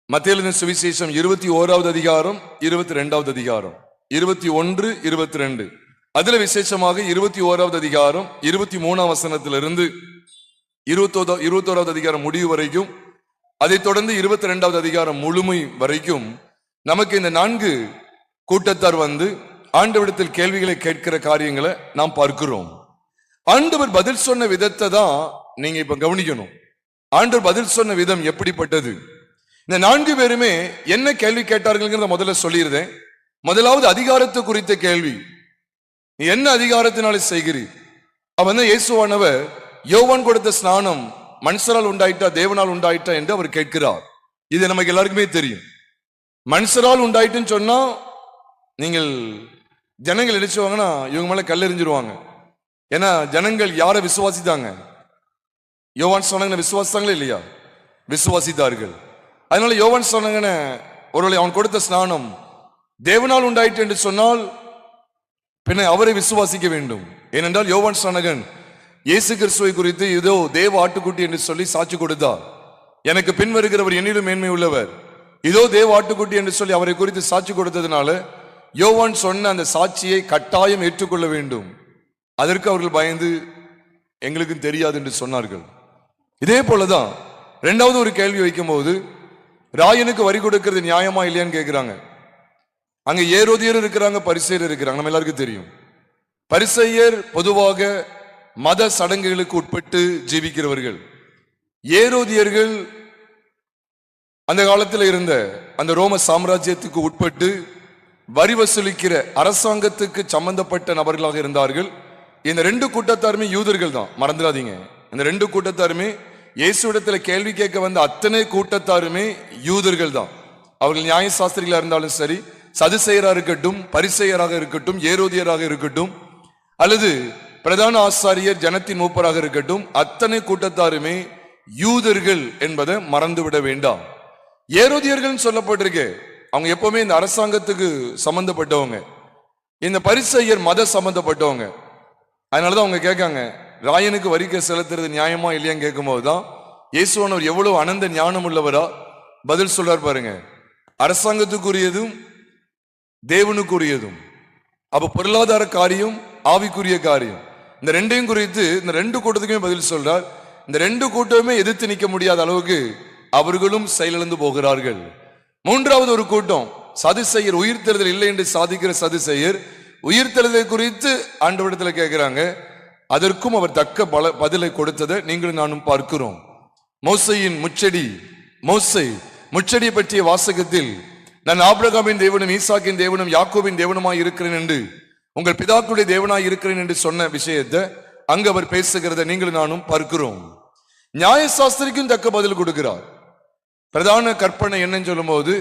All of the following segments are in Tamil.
மத்தேயு சுவிசேஷம் 21வது அதிகாரம் 22வது அதிகாரம் 21, 22. அதுல விசேஷமாக 21வது அதிகாரம் 23ஆம் வசனத்திலிருந்து 21வது அதிகாரம் முடிவு வரைக்கும், அதை தொடர்ந்து 22வது அதிகாரம் முழுமை வரைக்கும் நமக்கு இந்த 4 கூட்டத்தார் வந்து ஆண்டவரிடத்தில் கேள்விகளை கேட்கிற காரியங்களை நாம் பார்க்கிறோம். ஆண்டவர் பதில் சொன்ன விதத்தை தான் நீங்க இப்ப கவனிக்கணும். ஆண்டவர் பதில் சொன்ன விதம் எப்படிப்பட்டது? இந்த 4 பேருமே என்ன கேள்வி கேட்டார்கள் முதல்ல சொல்லியிருந்தேன். முதலாவது அதிகாரத்தை குறித்த கேள்வி. நீ என்ன அதிகாரத்தினால செய்கிறீர்? அவன் இயேசுவானவர் யோவான் கொடுத்த ஸ்நானம் மனுஷரால் உண்டாயிட்டா தேவனால் உண்டாயிட்டா என்று அவர் கேட்கிறார். இது நமக்கு எல்லாருக்குமே தெரியும். மனுஷரால் உண்டாயிட்டுன்னு சொன்னா நீங்கள் ஜனங்கள் நினைச்சுவாங்கன்னா இவங்க மேல கல்லெறிஞ்சிருவாங்க. ஏன்னா ஜனங்கள் யாரை விசுவாசித்தாங்க? யோவான் சொன்னாங்க விசுவாசித்தாங்களே இல்லையா? விசுவாசித்தார்கள். அதனால யோவான் சொன்னாங்க ஒருவேளை அவன் கொடுத்த ஸ்நானம் தேவனால் உண்டாயிற்று என்று சொன்னால் பின்ன அவரை விசுவாசிக்க வேண்டும். ஏனென்றால் யோவான் ஸ்நானகன் இயேசு கிறிஸ்துவை குறித்து இதோ தேவ ஆட்டுக்குட்டி என்று சொல்லி சாட்சி கொடுத்தார். எனக்கு பின் வருகிறவர் என்னிலும் மேன்மை உள்ளவர், இதோ தேவ ஆட்டுக்குட்டி என்று சொல்லி அவரை குறித்து சாட்சி கொடுத்ததுனால யோவான் சொன்ன அந்த சாட்சியை கட்டாயம் ஏற்றுக்கொள்ள வேண்டும். அதற்கு அவர்கள் பயந்து எங்களுக்கு தெரியாது என்று சொன்னார்கள். இதே போலதான் இரண்டாவது ஒரு கேள்வி வைக்கும் போது, ராயனுக்கு வரி கொடுக்கிறது நியாயமா இல்லையான்னு கேட்கிறாங்க. அங்க ஏரோதியர் இருக்கிறாங்க, பரிசேயர் இருக்கிறாங்க. நம்ம எல்லாருக்கும் தெரியும். பரிசேயர் பொதுவாக மத சடங்குகளுக்கு உட்பட்டு ஜீவிக்கிறவர்கள். ஏரோதியர்கள் அந்த காலத்தில் இருந்த அந்த ரோம சாம்ராஜ்யத்துக்கு உட்பட்டு வரி வசூலிக்கிற அரசாங்கத்துக்கு சம்பந்தப்பட்ட நபர்களாக இருந்தார்கள். இந்த 2 கூட்டத்தாருமே யூதர்கள் தான், மறந்துடாதீங்க. இந்த 2 கூட்டத்தாருமே இயேசுவிடத்துல கேள்வி கேட்க வந்த அத்தனை கூட்டத்தாருமே யூதர்கள் தான். அவர்கள் நியாய சாஸ்திரிகளா இருந்தாலும் சரி, சதுசேயராக இருக்கட்டும், பரிசேயராக இருக்கட்டும், ஏரோதியராக இருக்கட்டும், அல்லது பிரதான ஆசாரியர் ஜனத்தின் மூப்பராக இருக்கட்டும், அத்தனை கூட்டத்தாருமே யூதர்கள் என்பதை மறந்துவிட வேண்டாம். ஏரோதியர்கள் சொல்லப்பட்டிருக்கு, அவங்க எப்பவுமே இந்த அரசாங்கத்துக்கு சம்பந்தப்பட்டவங்க. இந்த பரிசேயர் மத சம்பந்தப்பட்டவங்க. அதனாலதான் அவங்க கேட்காங்க, ராயனுக்கு வரிக்க செலுத்துறது நியாயமா இல்லையான்னு கேட்கும் போதுதான் இயேசுவானவர் எவ்வளவு அனந்த ஞானம் உள்ளவரா பதில் சொல்றார் பாருங்க. அரசாங்கத்துக்குரியதும் தேவனுக்குரியதும், அப்ப பொருளாதார காரியம் ஆவிக்குரிய காரியம், இந்த 2ஐயும் குறித்து இந்த 2 கூட்டத்துக்குமே பதில் சொல்றார். இந்த 2 கூட்டமே எதிர்த்து நிற்க முடியாத அளவுக்கு அவர்களும் செயலிழந்து போகிறார்கள். 3வது ஒரு கூட்டம் சதுசேயர், உயிர்த்தெழுதல் இல்லை என்று சாதிக்கிற சதுசேயர் உயிர்த்தெழுதலை குறித்து ஆண்டவரிடத்துல கேட்கிறாங்க. அதற்கும் அவர் தக்க பதிலை கொடுத்ததை நீங்களும் நானும் பார்க்கிறோம். மோசையின் முச்செடி, மோசே முச்செடியை பற்றிய வாசகத்தில் நான் ஆபிரகாமின் தேவனும் ஈசாக்கின் தேவனும் யாக்கோபின் தேவனுமாய் இருக்கிறேன் என்று, உங்கள் பிதாக்களுடைய தேவனாய் இருக்கிறேன் என்று சொன்ன விஷயத்தை அங்கு அவர் பேசுகிறத நீங்களும் நானும் பார்க்கிறோம். நியாயசாஸ்திரிக்கும் தக்க பதில் கொடுக்கிறார். பிரதான கற்பனை என்னன்னு சொல்லும் போது,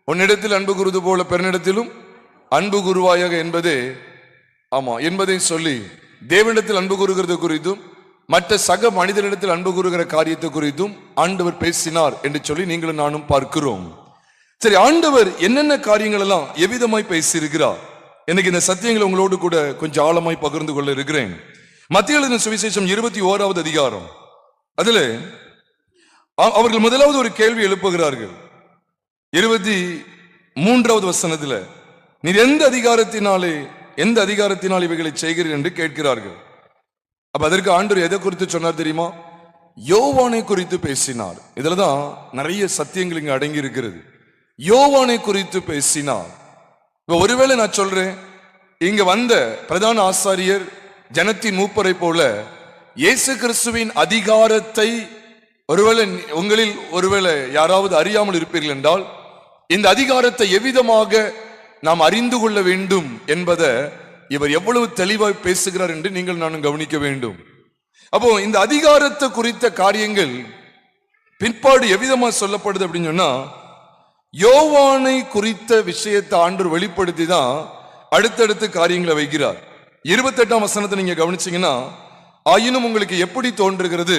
உன்னிடத்தில் அன்பு கூறுவது போல பெருனிடத்திலும் அன்பு கூறுவாயாக என்பதை சொல்லி தேவனிடத்தில் அன்பு கூறுகிறது குறித்தும் மற்ற சக மனிதனிடத்தில் அன்பு கூறுகிற காரியத்தை குறித்தும் ஆண்டவர் பேசினார் என்று சொல்லி நீங்களும் நானும் பார்க்கிறோம். சரி, ஆண்டவர் என்னென்ன காரியங்கள் எல்லாம் எவ்விதமாய் பேசியிருக்கிறார்? எனக்கு இந்த சத்தியங்களை உங்களோடு கூட கொஞ்சம் ஆழமாய் பகிர்ந்து கொள்ள இருக்கிறேன். மத்தேயு சுவிசேஷம் 21வது அதிகாரம், அதுல அவர்கள் முதலாவது ஒரு கேள்வி எழுப்புகிறார்கள். 23வது வசனத்துல, நீர் எந்த அதிகாரத்தினால் இவைகளை செய்கிறீர் என்று கேட்கிறார்கள். அப்ப அதற்கு ஆண்டவர் எதை குறித்து சொன்னார் தெரியுமா? யோவானை குறித்து பேசினார். இதுலதான் நிறைய சத்தியங்கள் இங்க அடங்கி இருக்கிறது. யோவானை குறித்து பேசினார். ஒருவேளை நான் சொல்றேன், இங்க வந்த பிரதான ஆசாரியர் ஜனத்தின் மூப்பரை போல இயேசு கிறிஸ்துவின் அதிகாரத்தை ஒருவேளை உங்களில் ஒருவேளை யாராவது அறியாமல் இருப்பீர்கள் என்றால், இந்த அதிகாரத்தை எவ்விதமாக நாம் அறிந்து கொள்ள வேண்டும் என்பதை இவர் எவ்வளவு தெளிவாய் பேசுகிறார் என்று நீங்கள் நானும் கவனிக்க வேண்டும். அப்போ இந்த அதிகாரத்தை குறித்த காரியங்கள் பிற்பாடு எவ்விதமா சொல்லப்படுது அப்படின்னு சொன்னா, யோவானை குறித்த விஷயத்தை ஆண்டவர் வெளிப்படுத்தி தான் அடுத்தடுத்து காரியங்களை வைக்கிறார். 28ஆம் வசனத்தை நீங்க கவனிச்சீங்கன்னா, ஆயினும் உங்களுக்கு எப்படி தோன்றுகிறது,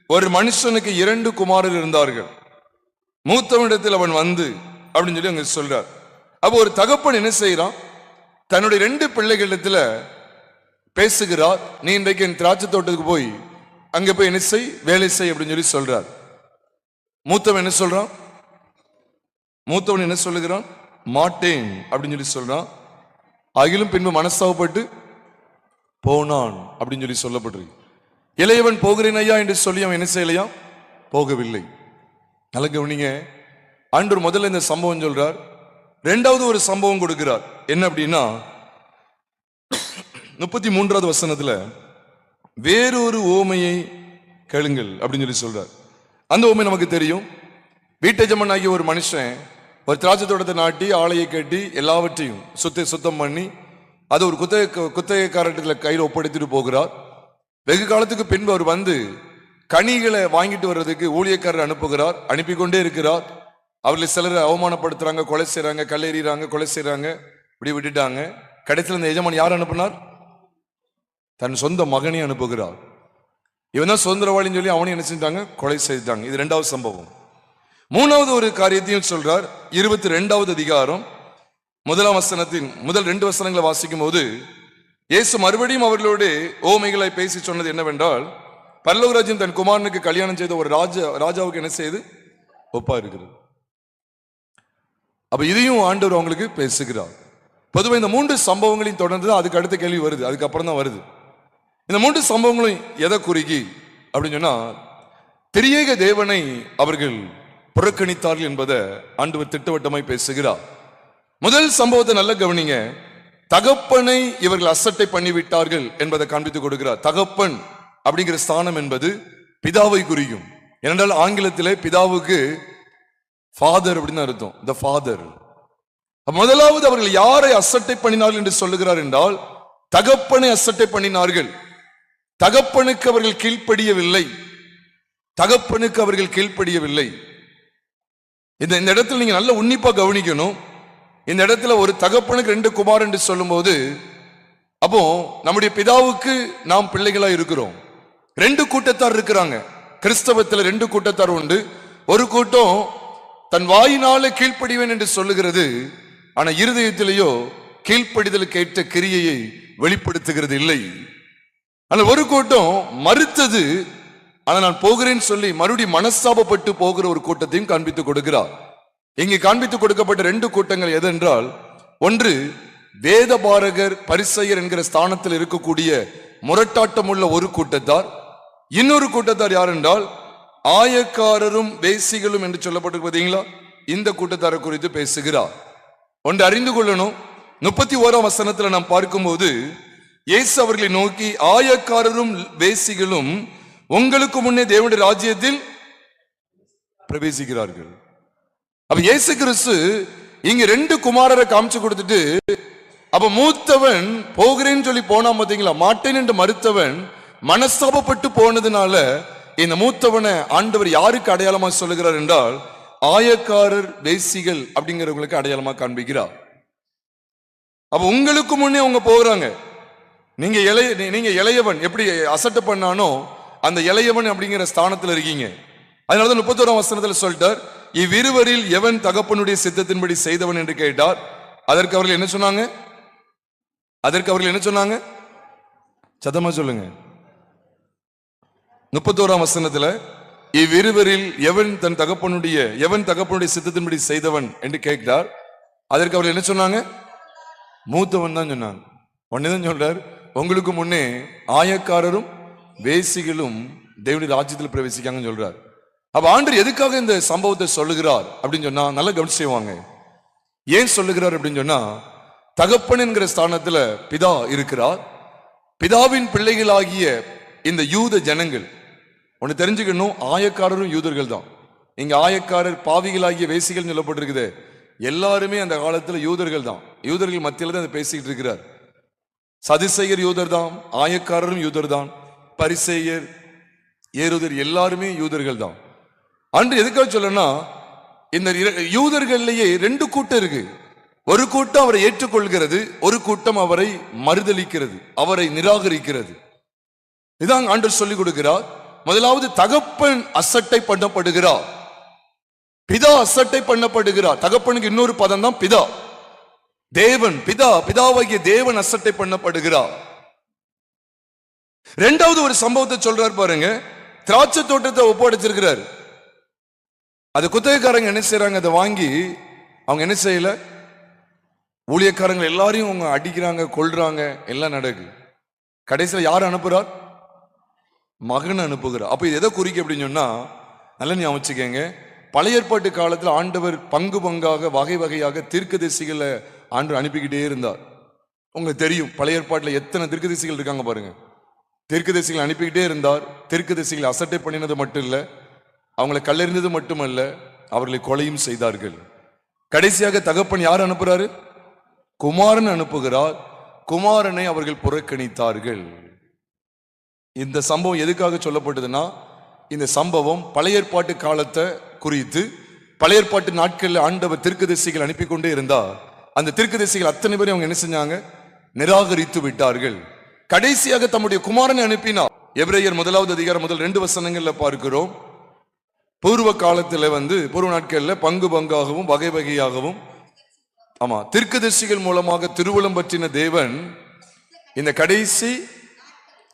ஒரு மனுஷனுக்கு 2 குமாரர் இருந்தார்கள், மூத்தவனிடத்தில் அவன் வந்து அப்படின்னு சொல்லி அங்க சொல்றார். அப்போ ஒரு தகப்பன் என்ன செய்யறான், தன்னுடைய 2 பிள்ளைகளிடத்துல பேசுகிறார். நீ இன்றைக்கு என் திராட்சை தோட்டத்துக்கு போய் அங்க போய் என்ன செய், வேலை செய் அப்படின்னு சொல்லி சொல்றார். மூத்தவன் என்ன சொல்றான், மூத்தவன் என்ன சொல்லுகிறான்? மாட்டேன் அப்படின்னு சொல்லி சொல்றான். அகிலும் பின்பு மனஸ்தாபப்பட்டு போனான் அப்படின்னு சொல்லி சொல்லப்பட்டிருக்கு. இளையவன் போகிறேன் ஐயா என்று சொல்லி அவன் என்ன செய்யலையா? போகவில்லை. நல்ல கவனிங்க, ஆண்டவர் முதல்ல இந்த சம்பவம் சொல்றார். இரண்டாவது ஒரு சம்பவம் கொடுக்கிறார். என்ன அப்படின்னா 33வது வசனத்துல வேறொரு ஓமையை கேளுங்கள் அப்படின்னு சொல்லி சொல்றார். அந்த ஓமை நமக்கு தெரியும். வீட்டெஜமான் ஆகிய ஒரு மனுஷன் ஒரு திராட்சை தோட்டத்தை நாட்டி ஆலையை கட்டி எல்லாவற்றையும் சுத்தம் பண்ணி அது ஒரு குத்தகைக்காரத்தில் கையில் ஒப்படைத்துட்டு போகிறார். வெகு காலத்துக்கு பின்பு அவர் வந்து கனிகளை வாங்கிட்டு வர்றதுக்கு ஊழியக்காரர் அனுப்புகிறார். அனுப்பி கொண்டே இருக்கிறார். அவர்கள் சிலரை அவமானப்படுத்துறாங்க, கொலை செய்யறாங்க, கல்லெறிறாங்க, கொலை செய்யறாங்க, இப்படி விட்டுட்டாங்க. கடைசியில் இந்த எஜமான் யார் அனுப்புனார்? தன் சொந்த மகனை அனுப்புகிறார். இவன் தான் சுதந்திரவாளின்னு சொல்லி அவனையும் என்ன செஞ்சாங்க? கொலை செய்தாங்க. இது இரண்டாவது சம்பவம். மூணாவது ஒரு காரியத்தையும் சொல்றார். 22வது அதிகாரம் 1ஆம் வசனத்தின் முதல் 2 வசனங்களை வாசிக்கும் போது இயேசு மறுபடியும் அவர்களோடு ஓமைகளை பேசி சொன்னது என்னவென்றால், பரலோகராஜ்யம் தன் குமாரனுக்கு கல்யாணம் செய்த ஒரு ராஜாவுக்கு என்ன செய்து ஒப்பா இருக்கிறது. அப்ப இதையும் ஆண்டவர் அவங்களுக்கு பேசுகிறார். பொதுவாக இந்த 3 சம்பவங்களையும் தொடர்ந்து அதுக்கு அடுத்த கேள்வி வருது, அதுக்கப்புறம் தான் வருது. இந்த 3 சம்பவங்களும் எதை குறிக்கி அப்படின்னு சொன்னா, திரியேக தேவனை அவர்கள் புறக்கணித்தார்கள் என்பதை ஆண்டவர் திட்டவட்டமாய் பேசுகிறார். முதல் சம்பவத்தை நல்ல கவனிங்க. தகப்பனை இவர்கள் அசட்டை பண்ணிவிட்டார்கள் என்பதை காண்பித்துக் கொடுக்கிறார். தகப்பன் அப்படிங்கிற ஸ்தானம் என்பது பிதாவை குறிக்கும். ஏனென்றால் ஆங்கிலத்திலே பிதாவுக்கு ஃபாதர் அப்படின்னு அர்த்தம், த ஃபாதர். முதலாவது அவர்கள் யாரை அசட்டை பண்ணினார்கள் என்று சொல்லுகிறார் என்றால், தகப்பனை அசட்டை பண்ணினார்கள். தகப்பனுக்கு அவர்கள் கீழ்ப்படியவில்லை. தகப்பனுக்கு அவர்கள் கீழ்ப்படியவில்லை. இந்த இடத்துல நீங்க நல்ல உன்னிப்பா கவனிக்கணும். இந்த இடத்துல ஒரு தகப்பனுக்கு 2 குமார் என்று சொல்லும் போது, அப்போ நம்முடைய பிதாவுக்கு நாம் பிள்ளைகளா இருக்கிறோம். 2 கூட்டத்தார் இருக்கிறாங்க. கிறிஸ்தவத்தில் 2 கூட்டத்தார் உண்டு. ஒரு கூட்டம் தன் வாயினாலே கீழ்ப்படிவேன் என்று சொல்லுகிறது, ஆனா இருதயத்திலேயோ கீழ்ப்படிதலுக்கு ஏற்ற கிரியையை வெளிப்படுத்துகிறது இல்லை. ஆனால் ஒரு கூட்டம் மறுத்தது, ஆனா நான் போகிறேன்னு சொல்லி மறுபடியும் மனஸ்தாபப்பட்டு போகிற ஒரு கூட்டத்தையும் காண்பித்துக் கொடுக்கிறார். இங்கே காண்பித்துக் கொடுக்கப்பட்ட 2 கூட்டங்கள் எதென்றால், ஒன்று வேதபாரகர் பரிசேயர் என்கிற ஸ்தானத்தில் இருக்கக்கூடிய முரட்டாட்டம் உள்ள ஒரு கூட்டத்தார். இன்னொரு கூட்டத்தார் யார் என்றால் ஆயக்காரரும் வேசிகளும் என்று சொல்லப்பட்டிருப்பீங்களா, இந்த கூட்டத்தாரை குறித்து பேசுகிறார். ஒன்று அறிந்து கொள்ளணும். 31ஆம் வசனத்தில் நாம் பார்க்கும்போது இயேசு அவர்களை நோக்கி, ஆயக்காரரும் வேசிகளும் உங்களுக்கு முன்னே தேவனுடைய ராஜ்யத்தில் பிரவேசிக்கிறார்கள். அப்ப இயேசு கிறிஸ்து இங்க 2 குமாரரை காமிச்சு கொடுத்துட்டு, அப்ப மூத்தவன் போகிறேன்னு சொல்லி போனா பாத்தீங்களா, மாட்டேன் என்று மறுத்தவன் மனஸ்தாபப்பட்டு போனதுனால இந்த மூத்தவனை ஆண்டவர் யாருக்கு அடையாளமா சொல்லுகிறார் என்றால், ஆயக்காரர் வேசிகள் அப்படிங்கிறவங்களுக்கு அடையாளமா காண்பிக்கிறார். அப்ப உங்களுக்கு முன்னே அவங்க போகிறாங்க. நீங்க இளையவன் எப்படி அசட்டை பண்ணானோ அந்த இளையவன் அப்படிங்கிற ஸ்தானத்தில் இருக்கீங்க. அதனாலதான் 31ஆம் வசனத்தில் சொல்லிட்டார், இவ்விருவரில் எவன் தகப்பனுடைய சித்தத்தின்படி செய்தவன் என்று கேட்டார். அதற்கு அவர்கள் என்ன சொன்னாங்க? சத்தமா சொல்லுங்க. 31ஆம் வசனத்துல இவ்விருவரில் எவன் தகப்பனுடைய சித்தத்தின்படி செய்தவன் என்று கேட்டார். அதற்கு அவர்கள் என்ன சொன்னாங்க? மூத்தவன் தான் சொன்னாங்க. ஒன்னேதான் சொல்றார், உங்களுக்கு முன்னே ஆயக்காரரும் வேசிகளும் தேவனுடைய ராஜ்யத்தில் பிரவேசிக்காங்கன்னு சொல்றார். அப்ப ஆண்டவர் எதுக்காக இந்த சம்பவத்தை சொல்லுகிறார் அப்படின்னு சொன்னா நல்லா கவனிச்சு செய்வாங்க. ஏன் சொல்லுகிறார் அப்படின்னு சொன்னா, தகப்பன் என்கிற ஸ்தானத்துல பிதா இருக்கிறார். பிதாவின் பிள்ளைகளாகிய இந்த யூத ஜனங்கள் ஒன்னு தெரிஞ்சுக்கணும், ஆயக்காரரும் யூதர்கள் தான். இங்க ஆயக்காரர் பாவிகளாகிய வேசிகள் சொல்லப்பட்டிருக்குது. எல்லாருமே அந்த காலத்துல யூதர்கள் தான். யூதர்கள் மத்தியில தான் பேசிக்கிட்டு இருக்கிறார். சதுசேயர் யூதர் தான், ஆயக்காரரும் யூதர் தான், பரிசேயர் ஏரோதர் எல்லாருமே யூதர்கள் தான். அன்று எதுக்காக சொல்லனா, இந்த யூதர்கள்லயே 2 கூட்டம் இருக்கு. ஒரு கூட்டம் அவரை ஏற்றுக்கொள்கிறது, ஒரு கூட்டம் அவரை மறுதலிக்கிறது, அவரை நிராகரிக்கிறது. இதான் ஆண்டவர் சொல்லிக் கொடுக்கிறார். முதலாவது தகப்பன் அசட்டை பண்ணப்படுகிறார், பிதா அசட்டை பண்ணப்படுகிறார். தகப்பனுக்கு இன்னொரு பதம் தான் பிதா. தேவன் பிதாவாகிய தேவன் அசட்டை பண்ணப்படுகிறார். இரண்டாவது ஒரு சம்பவத்தை சொல்றார் பாருங்க. திராட்சை தோட்டத்தை ஒப்படைச்சிருக்கிறார். அது குத்தகைக்காரங்க என்ன செய்யறாங்க, அதை வாங்கி அவங்க என்ன செய்யல, ஊழியக்காரங்க எல்லாரையும் அவங்க அடிக்கிறாங்க, கொல்றாங்க, எல்லாம் நடக்கு. கடைசியில் யார் அனுப்புறார்? மகன் அனுப்புகிறார். அப்ப இது எதை குறிக்க அப்படின்னு சொன்னா, நல்ல ஞாபகம் வச்சுக்கங்க, பழைய ஏற்பாட்டு காலத்தில் ஆண்டவர் பங்கு பங்காக வகை வகையாக தீர்க்கதரிசிகளை ஆண்டவர் அனுப்பிக்கிட்டே இருந்தார். உங்களுக்கு தெரியும் பழைய ஏற்பாட்டில் எத்தனை தீர்க்கதரிசிகள் இருக்காங்க பாருங்க. தீர்க்கதரிசிகள் அனுப்பிக்கிட்டே இருந்தார். தீர்க்கதரிசிகளை அசட்டை பண்ணினது மட்டும் இல்ல, அவங்களை கல்லெறிந்தது மட்டுமல்ல, அவர்களை கொலையும் செய்தார்கள். கடைசியாக தகப்பன் யார் அனுப்புறாரு? குமாரன் அனுப்புகிறார். குமாரனை அவர்கள் புறக்கணித்தார்கள். இந்த சம்பவம் எதுக்காக சொல்லப்பட்டதுன்னா, இந்த சம்பவம் பழைய ஏற்பாட்டு காலத்தை குறித்து, பழைய ஏற்பாட்டு நாட்களில் ஆண்டவர் தீர்க்கதரிசிகள் அனுப்பி கொண்டே இருந்தார். அந்த தீர்க்கதரிசிகள் அத்தனை பேரும் அவங்க என்ன செஞ்சாங்க? நிராகரித்து விட்டார்கள். கடைசியாக தம்முடைய குமாரனை அனுப்பினார். எபிரேயர் 1வது அதிகாரம் முதல் 2 வசனங்கள்ல பார்க்கிறோம். பூர்வ காலத்துல பூர்வ நாட்கள்ல பங்கு பங்காகவும் வகை வகையாகவும், ஆமா, தீர்க்கதரிசிகள் மூலமாக திருவுளம் பற்றின தேவன் இந்த கடைசி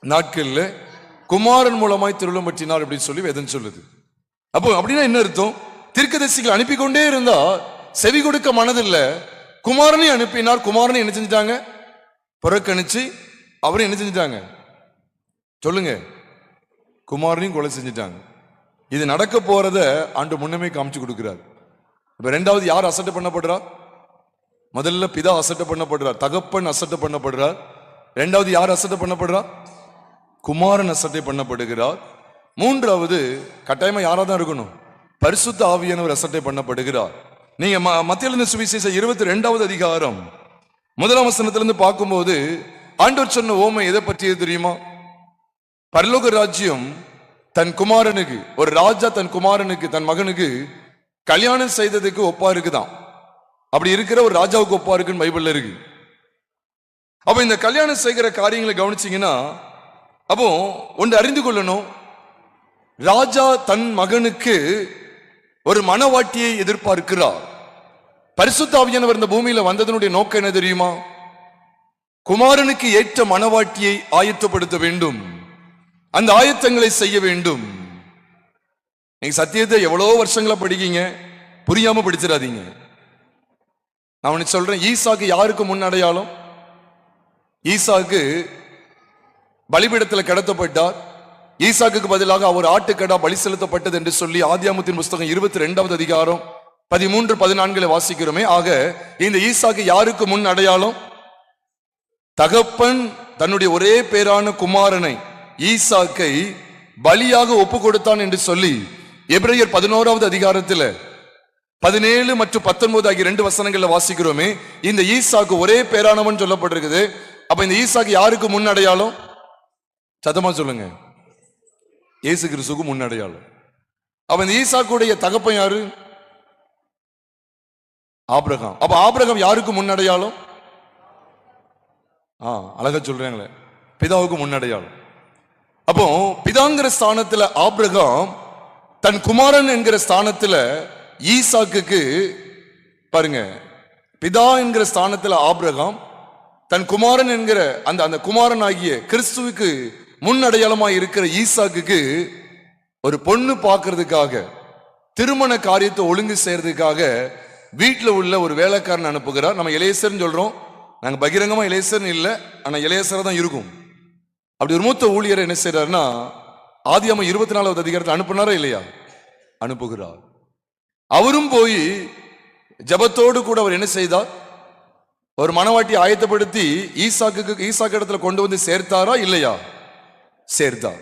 நாட்கள்ல குமாரன் மூலமாய் திருவுளம் பற்றினார் அப்படின்னு சொல்லி வேதம் சொல்லுது. அப்போ அப்படின்னா என்ன அர்த்தம்? தீர்க்கதரிசிகள் அனுப்பி கொண்டே இருந்தா செவி கொடுக்க மனதில்ல. குமாரனை அனுப்பினார். குமாரனை என்ன செஞ்சிட்டாங்க? புறக்கணிச்சு அவரை என்ன செஞ்சிட்டாங்க? சொல்லுங்க. குமாரனையும் கொலை செஞ்சிட்டாங்க. இது நடக்க போறத ஆண்டு முன்னமே காமிச்சு கொடுக்கிறார். இப்ப ரெண்டாவது யார் அசட்டை பண்ணப்படுறார்? முதல்ல பிதா அசட்டை பண்ணப்படுறார், தகப்பன் அசட்டை பண்ணப்படுறார். ரெண்டாவது யார் அசட்டை பண்ணப்படுறார்? குமாரன் அசட்டை பண்ணப்படுகிறார். மூன்றாவது கட்டாயமா யாரா தான் இருக்கணும்? பரிசுத்த ஆவியானவர் அசட்டை பண்ணப்படுகிறார். நீங்க மத்திய எழுதின சுவிசேஷம் 22வது அதிகாரம் 1ஆம் வசனத்திலிருந்து பார்க்கும்போது ஆண்டவர் சொன்ன ஓமை எதை பற்றியது தெரியுமா? பரலோக ராஜ்யம் தன் குமாரனுக்கு, ஒரு ராஜா தன் குமாரனுக்கு, தன் மகனுக்கு கல்யாணம் செய்ததுக்கு ஒப்பா இருக்குதான். அப்படி இருக்கிற ஒரு ராஜாவுக்கு ஒப்பா இருக்குன்னு பைபிள்ல இருக்கு. அப்ப இந்த கல்யாணம் செய்கிற காரியங்களை கவனிச்சீங்கன்னா, அப்போ ஒன்று அறிந்து கொள்ளணும். ராஜா தன் மகனுக்கு ஒரு மனவாட்டியை எதிர்பார்க்கிறார். பரிசுத்த ஆவியானவர் இந்த பூமியில வந்ததனுடைய நோக்கம் என்ன தெரியுமா? குமாரனுக்கு ஏற்ற மனவாட்டியை ஆயத்தப்படுத்த வேண்டும், அந்த ஆயத்தங்களை செய்ய வேண்டும். நீங்க சத்தியத்தை எவ்வளவு வருஷங்களா படிக்கீங்க, புரியாம படிச்சிடாதீங்க. நான் உனக்கு சொல்றேன், ஈசாக்கு யாருக்கு முன் அடையாளம்? ஈசாக்கு பலிபீடத்தில் கடத்தப்பட்டார். ஈசாக்கு பதிலாக அவர் ஆட்டுக்கடா பலி செலுத்தப்பட்டது என்று சொல்லி ஆதியாகமத்தின் புஸ்தகம் 22வது அதிகாரம் 13, 14 வாசிக்கிறோமே. ஆக இந்த ஈசாக்கு யாருக்கு முன் அடையாளம்? தகப்பன் தன்னுடைய ஒரே பேரான குமாரனை ஈசாக்கை பலியாக ஒப்பு கொடுத்தான் என்று சொல்லி எபிரேயர் 11வது அதிகாரத்தில் 17 மற்றும் 19 ஆகிய 2 வசனங்கள்ல வாசிக்கிறோமே. இந்த ஈசாக்கு ஒரே பேரானவன் சொல்லப்பட்டிருக்குது. அப்ப இந்த ஈசாக்கு யாருக்கு முன் அடையாளம்? சத்தமா சொல்லுங்க. இயேசு கிறிஸ்துவுக்கு முன் அடையாளம். அப்ப இந்த ஈசாக்குடைய தகப்பன் யாரு? ஆபிரகாம். அப்ப ஆபிரகாம் யாருக்கு முன் அடையாளம்? அழகா சொல்றாங்களே, பிதாவுக்கு முன் அடையாளம். அப்போ பிதாங்கிற ஸ்தானத்துல ஆபிரகாம், தன் குமாரன் என்கிற ஸ்தானத்துல ஈசாக்குக்கு, பாருங்க, பிதா என்கிற ஸ்தானத்துல ஆபிரகாம், தன் குமாரன் என்கிற அந்த குமாரன் ஆகிய கிறிஸ்துவுக்கு முன் அடையாளமாய் இருக்கிற ஈசாக்குக்கு ஒரு பொண்ணு பார்க்கறதுக்காக, திருமண காரியத்தை ஒழுங்கு செய்யறதுக்காக வீட்டில் உள்ள ஒரு வேலைக்காரன் அனுப்புகிறார். நம்ம எலேசர்னு சொல்றோம், நாங்க பகிரங்கமா எலேசர்னு இல்லை, ஆனா எலேசரா தான் இருக்கும். அப்படி ஒரு மூத்த ஊழியர் என்ன செய்யறாருன்னா, ஆதியாகமம் 24வது அதிகாரத்தில் அனுப்புனாரா இல்லையா? அனுப்புகிறார். அவரும் போய் ஜபத்தோடு கூட அவர் என்ன செய்தார்? ஒரு மனவாட்டி ஆயத்தப்படுத்தி ஈசாக்கு இடத்துல கொண்டு வந்து சேர்த்தாரா இல்லையா? சேர்த்தார்.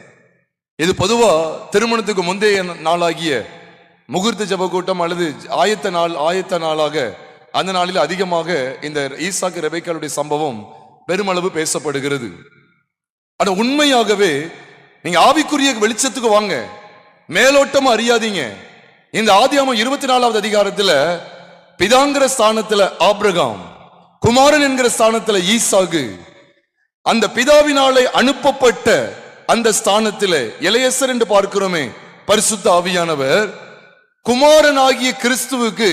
இது பொதுவா திருமணத்துக்கு முந்தைய நாளாகிய முகூர்த்த ஜப கூட்டம் அல்லது ஆயத்த நாளாக, அந்த நாளில் அதிகமாக இந்த ஈசாக்கு ரெபெக்காளுடைய சம்பவம் பெருமளவு பேசப்படுகிறது. ஆனா உண்மையாகவே நீங்க ஆவிக்குரிய வெளிச்சத்துக்கு வாங்க, மேலோட்டமா அறியாதீங்க. இந்த ஆதியாகமம் 24வது அதிகாரத்துல பிதாங்கிற ஸ்தானத்துல ஆபிரகாம், குமாரன் என்கிற ஸ்தானத்துல ஈசாக்கு, அந்த பிதாவினாலே அனுப்பப்பட்ட அந்த ஸ்தானத்திலே எலேசர் என்று பார்க்கிறோமே, பரிசுத்த ஆவியானவர் குமாரன் ஆகிய கிறிஸ்துவுக்கு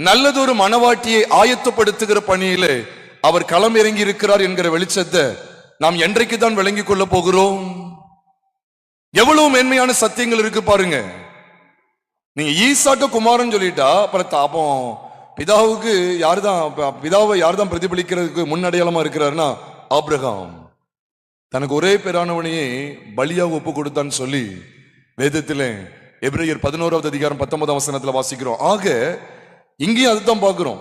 நல்லதொரு மனவாட்டியை ஆயத்தப்படுத்துகிற பணியிலே அவர் களம் இறங்கி இருக்கிறார் என்கிற வெளிச்சத்தை நாம் என்றைக்கு தான் விளங்கிக் கொள்ள போகிறோம்? எவ்வளவு மேன்மையான சத்தியங்கள் இருக்கு பாருங்க. நீங்க ஈசாக்கு குமாரன் சொல்லிட்டா, அப்புறம் பிதாவுக்கு பிதாவை யார்தான் பிரதிபலிக்கிறதுக்கு முன்னடையாளமா இருக்கிறாருன்னா ஆபிரகாம். தனக்கு ஒரே பேரானவனையே பலியாக ஒப்பு கொடுத்தான்னு சொல்லி வேதத்திலே எபிரேயர் 11வது அதிகாரம் 19ஆம் வசனத்துல வாசிக்கிறோம். ஆக இங்கேயும் அதுதான் பார்க்கிறோம்.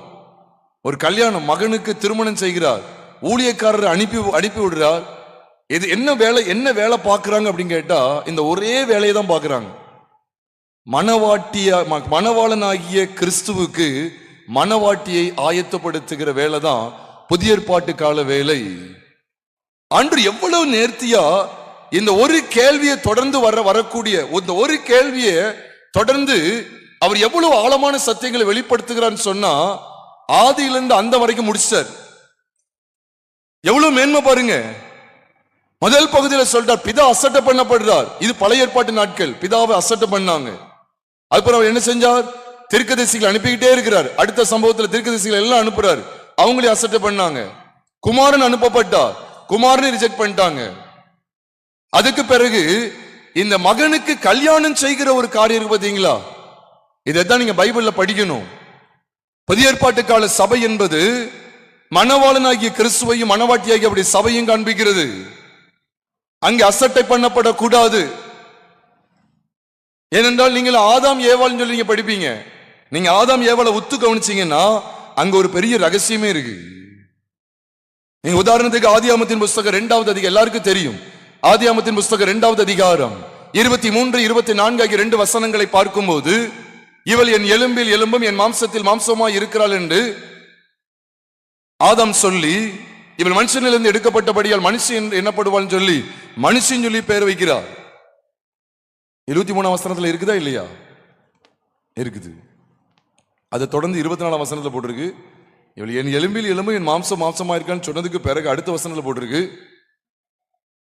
ஒரு கல்யாணம், மகனுக்கு திருமணம் செய்கிறார், ஊழியக்காரரை அனுப்பி விடுறார். இது என்ன வேலை பார்க்கறாங்க அப்படின்னு கேட்டா, இந்த ஒரே வேலையை தான் பார்க்கறாங்க. மணவாளனாகிய கிறிஸ்துவுக்கு மணவாட்டியை ஆயத்தப்படுத்துகிற வேலை தான் புதிய ஏற்பாட்டு கால வேலை. அன்று எவ்வளவு நேர்த்தியா இந்த ஒரு கேள்வியை தொடர்ந்து வரக்கூடிய இந்த ஒரு கேள்வியை தொடர்ந்து அவர் எவ்வளவு ஆழமான சத்தியங்களை வெளிப்படுத்துகிறான்னு சொன்னா, ஆதியிலிருந்து அந்த வரைக்கும் முடிச்சார். எவ்வளவு மேன்மை பாருங்க. முதல் பகுதியில் சொல்றார், பிதா அசட்டை பண்ணப்படுறார். இது பழைய ஏற்பாட்டு நாட்கள், பிதாவை அசட்டை பண்ணாங்க. அதுக்கப்புறம் அவர் என்ன செஞ்சார்? தீர்க்கதரிசிகளை அனுப்பிக்கிட்டே இருக்கிறார். அடுத்த சம்பவத்தில் தீர்க்கதரிசிகளை எல்லாம் அனுப்புறாரு, அவங்களே அசட்டை பண்ணாங்க. குமாரன் அனுப்பப்பட்டார், குமாரனை ரிஜெக்ட் பண்ணிட்டாங்க. அதுக்கு பிறகு இந்த மகனுக்கு கல்யாணம் செய்கிற ஒரு காரியம் இருக்கு பாத்தீங்களா? இதைத்தான் நீங்க பைபிள்ல படிக்கணும். புதிய ஏற்பாட்டு கால சபை என்பது மணவாளனாகிய கிறிஸ்துவையும் மணவாட்டியாகிய அப்படி சபையும் காண்பிக்கிறது. அங்கே அசட்டை பண்ணப்படக்கூடாது. ஏனென்றால் நீங்கள் ஆதாம் ஏவாள்னு சொல்லி நீங்க படிப்பீங்க. நீங்க ஆதாம் ஏவாளை உத்து கவனிச்சீங்கன்னா அங்க ஒரு பெரிய ரகசியமே இருக்கு. நீங்க உதாரணத்துக்கு ஆதியாகமத்தின் புஸ்தகம் 2வது அதிகாரம் எல்லாருக்கும் தெரியும். ஆதியாகமத்தின் புஸ்தகம் 2வது அதிகாரம் 23, 24 ஆகிய 2 வசனங்களை பார்க்கும்போது, இவள் என் எலும்பில் எலும்பும் என் மாம்சத்தில் மாம்சமாய் இருக்கிறாள் என்று ஆதாம் சொல்லி, இவள் மனுஷனிலிருந்து எடுக்கப்பட்டபடியால் மனுஷன் என்னப்படுவாள் சொல்லி மனுஷன் சொல்லி பெயர் வைக்கிறார். 23ஆம் வசனத்துல இருக்குதா இல்லையா? இருக்குது. அதை தொடர்ந்து 24ஆம் வசனத்துல போட்டிருக்கு, இவள் என் எலும்பில் எலும்பு என் மாம்சம் மாம்சமா இருக்கான்னு சொன்னதுக்கு பிறகு அடுத்த வசனத்துல போட்டிருக்கு,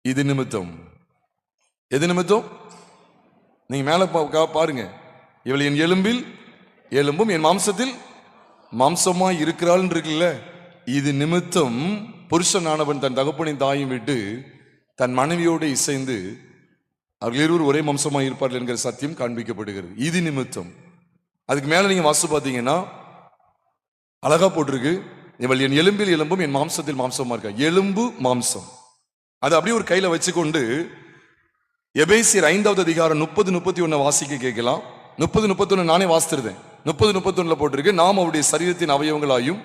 இது நிமித்தம். எது நிமித்தம்? நீங்க மேல பாருங்க, இவள் என் எலும்பில் எலும்பும் என் மாம்சத்தில் மாம்சமா இருக்கிறாள் இருக்குல்ல, இது நிமித்தம் புருஷனானவன் தன் தகப்பனின் தாயும் விட்டு தன் மனைவியோடு இசைந்து அவர்கள் இருவர் ஒரே மாம்சமாக இருப்பார்கள் என்கிற சத்தியம் காண்பிக்கப்படுகிறது. இது நிமித்தம். அதுக்கு மேல நீங்க வாசி பார்த்தீங்கன்னா அழகா போட்டிருக்கு, இவள் என் எலும்பில் எலும்பும் என் மாம்சத்தில் மாம்சமா இருக்கா. எலும்பு மாம்சம் அது அப்படியே ஒரு கையில வச்சுக்கொண்டு எபேசியர் 5வது அதிகாரம் 30, 31 வாசிக்க கேட்கலாம். 30, 31 நானே வாசித்திருந்தேன். 30, 31 போட்டிருக்கு, நாம் அவருடைய சரீரத்தின் அவயவங்களாயும்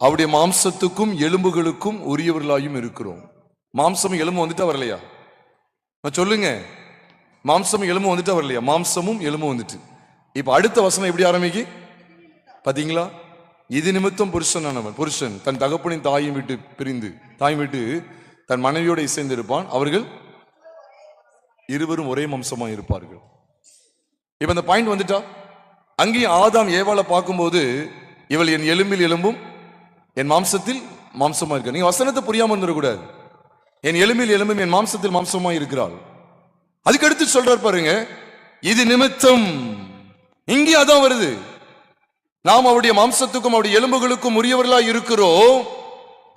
அவருடைய மாம்சத்துக்கும் எலும்புகளுக்கும் உரியவர்களாயும் இருக்கிறோம். மாம்சமும் எலும்பு வந்துட்டா வரலையா? சொல்லுங்க, மாம்சமும் எலும்பு வந்துட்டா வரலையா? மாம்சமும் எலும்பும் வந்துட்டு. இப்ப அடுத்த வசனம் எப்படி ஆரம்பிக்கு பாத்தீங்களா? இது நிமித்தம் புருஷன் தன் தகப்பனின் தாயும் விட்டு பிரிந்து தன் மனைவியோட இசைந்து இருப்பான், அவர்கள் இருவரும் ஒரே மாம்சமா இருப்பார்கள். இப்ப இந்த பாயிண்ட் வந்துட்டா, அங்கேயும் ஆதாம் ஏவாளை பார்க்கும்போது இவள் என் எலும்பில் எலும்பும் என் மாம்சத்தில் மாம்சமா இருக்க. நீங்க வசனத்தை புரியாம வந்துடக்கூடாது. என் எலும்பில் எலும்பும் என் மாம்சத்தில் மாம்சமா இருக்கிறாள். அதுக்கடுத்து சொல்றார் பாருங்க, இது நிமித்தம். இங்கே அதான் வருது, நாம் அவருடைய மாம்சத்துக்கும் அவருடைய எலும்புகளுக்கும் உரியவர்களா இருக்கிறோம்.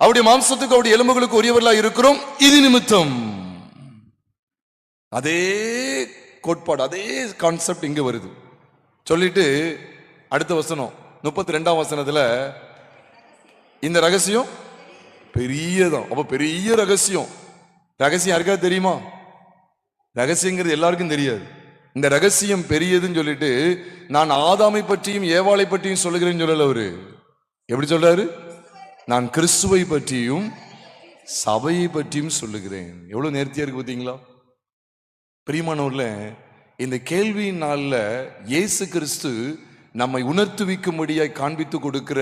அவருடைய மாம்சத்துக்கு அவருடைய எலும்புகளுக்கு உரியவர்களா இருக்கிறோம், இது நிமித்தம். அதே கோட்பாடு, அதே கான்செப்ட் இங்க வருது. சொல்லிட்டு அடுத்த வசனம் 32ஆம் வசனத்துல இந்த ரகசியம் பெரியதான். அப்ப பெரிய ரகசியம் யாருக்காவது தெரியுமா? ரகசியங்கிறது எல்லாருக்கும் தெரியாது. இந்த ரகசியம் பெரியதுன்னு சொல்லிட்டு நான் ஆதாமை பற்றியும் ஏவாளை பற்றியும் சொல்லுகிறேன்னு சொல்லல. அவரு எப்படி சொல்றாரு? நான் கிறிஸ்துவை பற்றியும் சபையை பற்றியும் சொல்லுகிறேன். எவ்வளவு நேர்த்தியா இருக்கு பார்த்தீங்களா? பிரியமானவர்ல, இந்த கேள்வியின் நாள்ல இயேசு கிறிஸ்து நம்மை உணர்த்துவிக்கும்படியாய் காண்பித்து கொடுக்கிற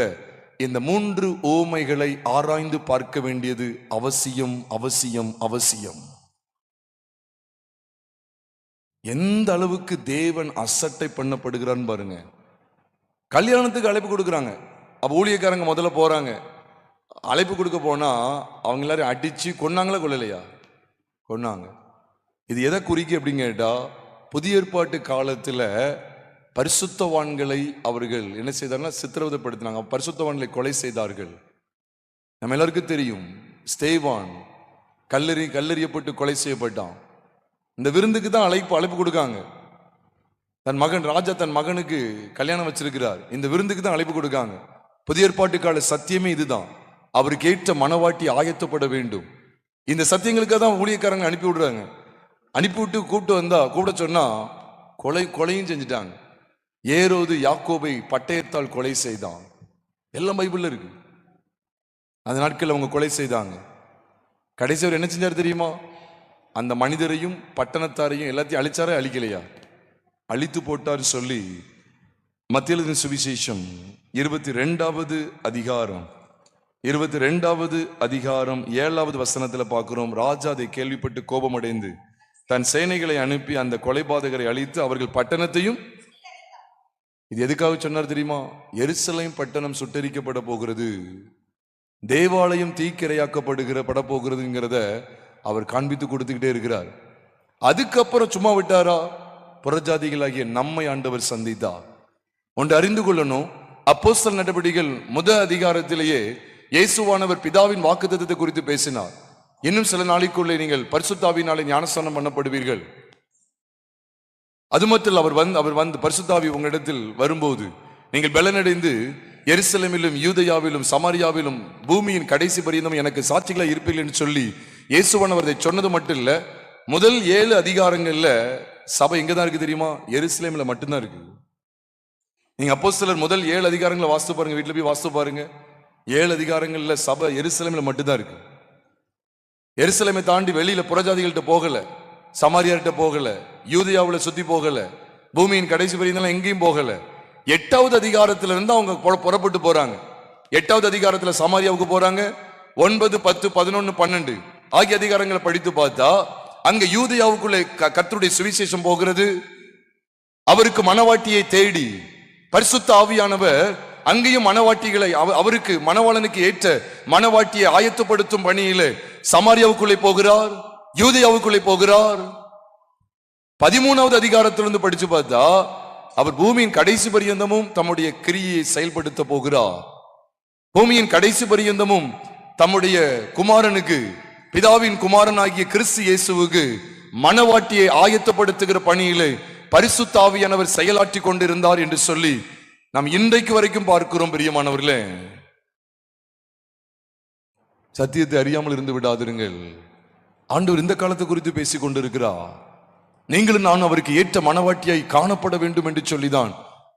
இந்த 3 ஓமைகளை ஆராய்ந்து பார்க்க வேண்டியது அவசியம், அவசியம், அவசியம். எந்த அளவுக்கு தேவன் அசட்டை பண்ணப்படுகிறான்னு பாருங்க. கல்யாணத்துக்கு அழைப்பு கொடுக்குறாங்க. அப்ப ஊழியக்காரங்க முதல்ல போறாங்க. அழைப்பு கொடுக்க போனா அவங்க எல்லாரும் அடிச்சு கொன்னாங்களா கொள்ளலையா? கொன்னாங்க. இது எதை குறிக்க அப்படின்னு கேட்டா, புதிய ஏற்பாட்டு காலத்துல பரிசுத்தவான்களை அவர்கள் என்ன செய்தார்கள்? சித்திரவதைப்படுத்தினாங்க. பரிசுத்தவான்களை கொலை செய்தார்கள். நம்ம எல்லாருக்கும் தெரியும், ஸ்தேவான் கல்லெறியப்பட்டு கொலை செய்யப்பட்டான். இந்த விருந்துக்கு தான் அழைப்பு கொடுக்காங்க. ராஜா தன் மகனுக்கு கல்யாணம் வச்சிருக்கிறார். இந்த விருந்துக்கு தான் அழைப்பு கொடுக்காங்க. புதிய ஏற்பாட்டு கால சத்தியமே இதுதான். அவருக்கு ஏற்ற மனவாட்டி ஆயத்தப்பட வேண்டும். இந்த சத்தியங்களுக்காக தான் ஊழியக்காரங்க அனுப்பி விடுறாங்க. அனுப்பிவிட்டு கூப்பிட சொன்னா கொலையும் செஞ்சுட்டாங்க. ஏரோது யாக்கோபை பட்டயத்தால் கொலை செய்தான். எல்லாம் பைபிள்ல இருக்கு. அந்த நாட்கள் அவங்க கொலை செய்தாங்க. கடைசி அவர் என்ன செஞ்சார் தெரியுமா? அந்த மனிதரையும் பட்டணத்தாரையும் எல்லாத்தையும் அழிச்சாரா அழிக்கலையா? அழித்து போட்டார் சொல்லி மத்திய எழுதின சுவிசேஷம் 22வது அதிகாரம் 7வது வசனத்துல பார்க்கிறோம். ராஜா அதை கேள்விப்பட்டு கோபமடைந்து தன் சேனைகளை அனுப்பி அந்த கொலைபாதகரை அழித்து அவர்கள் பட்டணத்தையும், இது எதுக்காக சொன்னார் தெரியுமா? எருசலேம் பட்டணம் சுட்டரிக்கப்பட போகிறது, தேவாலயம் தீக்கிரையாக்கப்படுகிற போகிறதுங்கிறத அவர் காண்பித்து கொடுத்துக்கிட்டே இருக்கிறார். அதுக்கப்புறம் சும்மா விட்டாரா? புறஜாதிகளாகிய நம்மை ஆண்டவர் சந்தித்தார். ஒன்று அறிந்து கொள்ளணும். அப்போஸ்தலர் நடவடிக்கைகள் முதல் அதிகாரத்திலேயே இயேசுவானவர் பிதாவின் வாக்குத்தத்தத்தை குறித்து பேசினார். இன்னும் சில நாளைக்குள்ளே நீங்கள் பரிசுத்தாவினாலே ஞானஸ்நானம் பண்ணப்படுவீர்கள். அது மட்டும் அவர் வந்து பரிசுத்தாவி உங்களிடத்தில் வரும்போது நீங்கள் பலனடைந்து எருசலேமிலும் யூதேயாவிலும் சமாரியாவிலும் பூமியின் கடைசி பரியந்தம் எனக்கு சாட்சிகளா இருப்பீர்கள் என்று சொல்லி இயேசுவானவர் அதை சொன்னது மட்டும் இல்ல, முதல் 7 அதிகாரங்கள்ல சபை எங்கதான் இருக்கு தெரியுமா? எருசலேம்ல மட்டும்தான் இருக்கு. நீங்க அப்போஸ்தலர் முதல் 7 அதிகாரங்களை வாசித்து பாருங்க, வீட்டுல போய் வாசித்து பாருங்க. 7 அதிகாரங்கள்ல சபை எருசலேம்ல மட்டும்தான் இருக்கு. எருசலேமை தாண்டி வெளியில புறஜாதிகள்கிட்ட போகல, சமாரியார்கிட்ட போகல, யூதேயாவுல சுத்தி போகல, பூமியின் கடைசி பரியந்தம் எங்கேயும் போகல. 8வது அதிகாரத்துல இருந்து அவங்க புறப்பட்டு போறாங்க. 8வது அதிகாரத்துல சமாரியாவுக்கு போறாங்க. 9, 10, 11, 12 ஆகிய அதிகாரங்களை படித்து பார்த்தா அங்க யூதேயாவுக்குள்ளே கர்த்தருடைய சுவிசேஷம் போகிறது. அவருக்கு மனவாட்டியை தேடி பரிசுத்த ஆவியானவர் அங்கேயும் மனவாட்டிகளை அவருக்கு மனவாளனுக்கு ஏற்ற மனவாட்டியை ஆயத்தப்படுத்தும் பணியிலே சமாரியாவுக்குள்ளே போகிறார், யூதேயாவுக்குள்ளே போகிறார். 13வது அதிகாரத்திலிருந்து படிச்சு பார்த்தா அவர் பூமியின் கடைசி பரியந்தமும் தம்முடைய கிரியை செயல்படுத்த போகிறார். பூமியின் கடைசி பரியந்தமும் தம்முடைய குமாரனுக்கு, பிதாவின் குமாரன் ஆகிய கிறிஸ்து இயேசுவுக்கு மனவாட்டியை ஆயத்தப்படுத்துகிற பணியிலே பரிசுத்த ஆவியானவர் செயலாற்றி கொண்டிருந்தார் என்று சொல்லி நாம் இன்றைக்கு வரைக்கும் பார்க்கிறோம். பிரியமானவர்களே, சத்தியத்தை அறியாமல் இருந்து விடாதிருங்கள். ஆண்டவர் இந்த காலத்தை குறித்து பேசிக் கொண்டிருக்கிறார். நீங்களும் நான் அவருக்கு ஏற்ற மனவாட்டியை காணப்பட வேண்டும் என்று சொல்லிதான்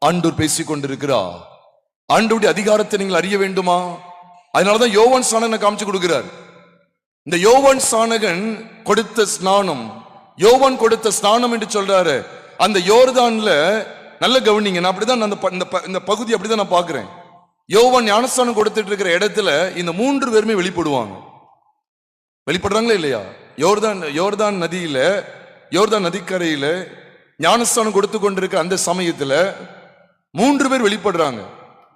ஆண்டவர் பேசிக் கொண்டிருக்கிறார். ஆண்டவருடைய அதிகாரத்தை நீங்கள் அறிய வேண்டுமா? அதனாலதான் யோவான் ஸ்நானனை காமிச்சு கொடுக்கிறார். இந்த யோவான் ஸ்நானகன் கொடுத்த ஸ்நானம், யோவான் கொடுத்த ஸ்நானம் என்று சொல்றாரு. அந்த யோர்தான்ல நல்ல கவனிங்க, நான் அப்படிதான் இந்த பகுதி அப்படிதான் நான் பாக்குறேன். யோவான் ஞானஸ்நானம் கொடுத்துட்டு இருக்கிற இடத்துல இந்த 3 பேருமே வெளிப்படுறாங்களா இல்லையா? யோர்தான் நதியில, யோர்தான் நதிக்கரையில ஞானஸ்நானம் கொடுத்து கொண்டிருக்கிற அந்த சமயத்துல 3 பேர் வெளிப்படுறாங்க.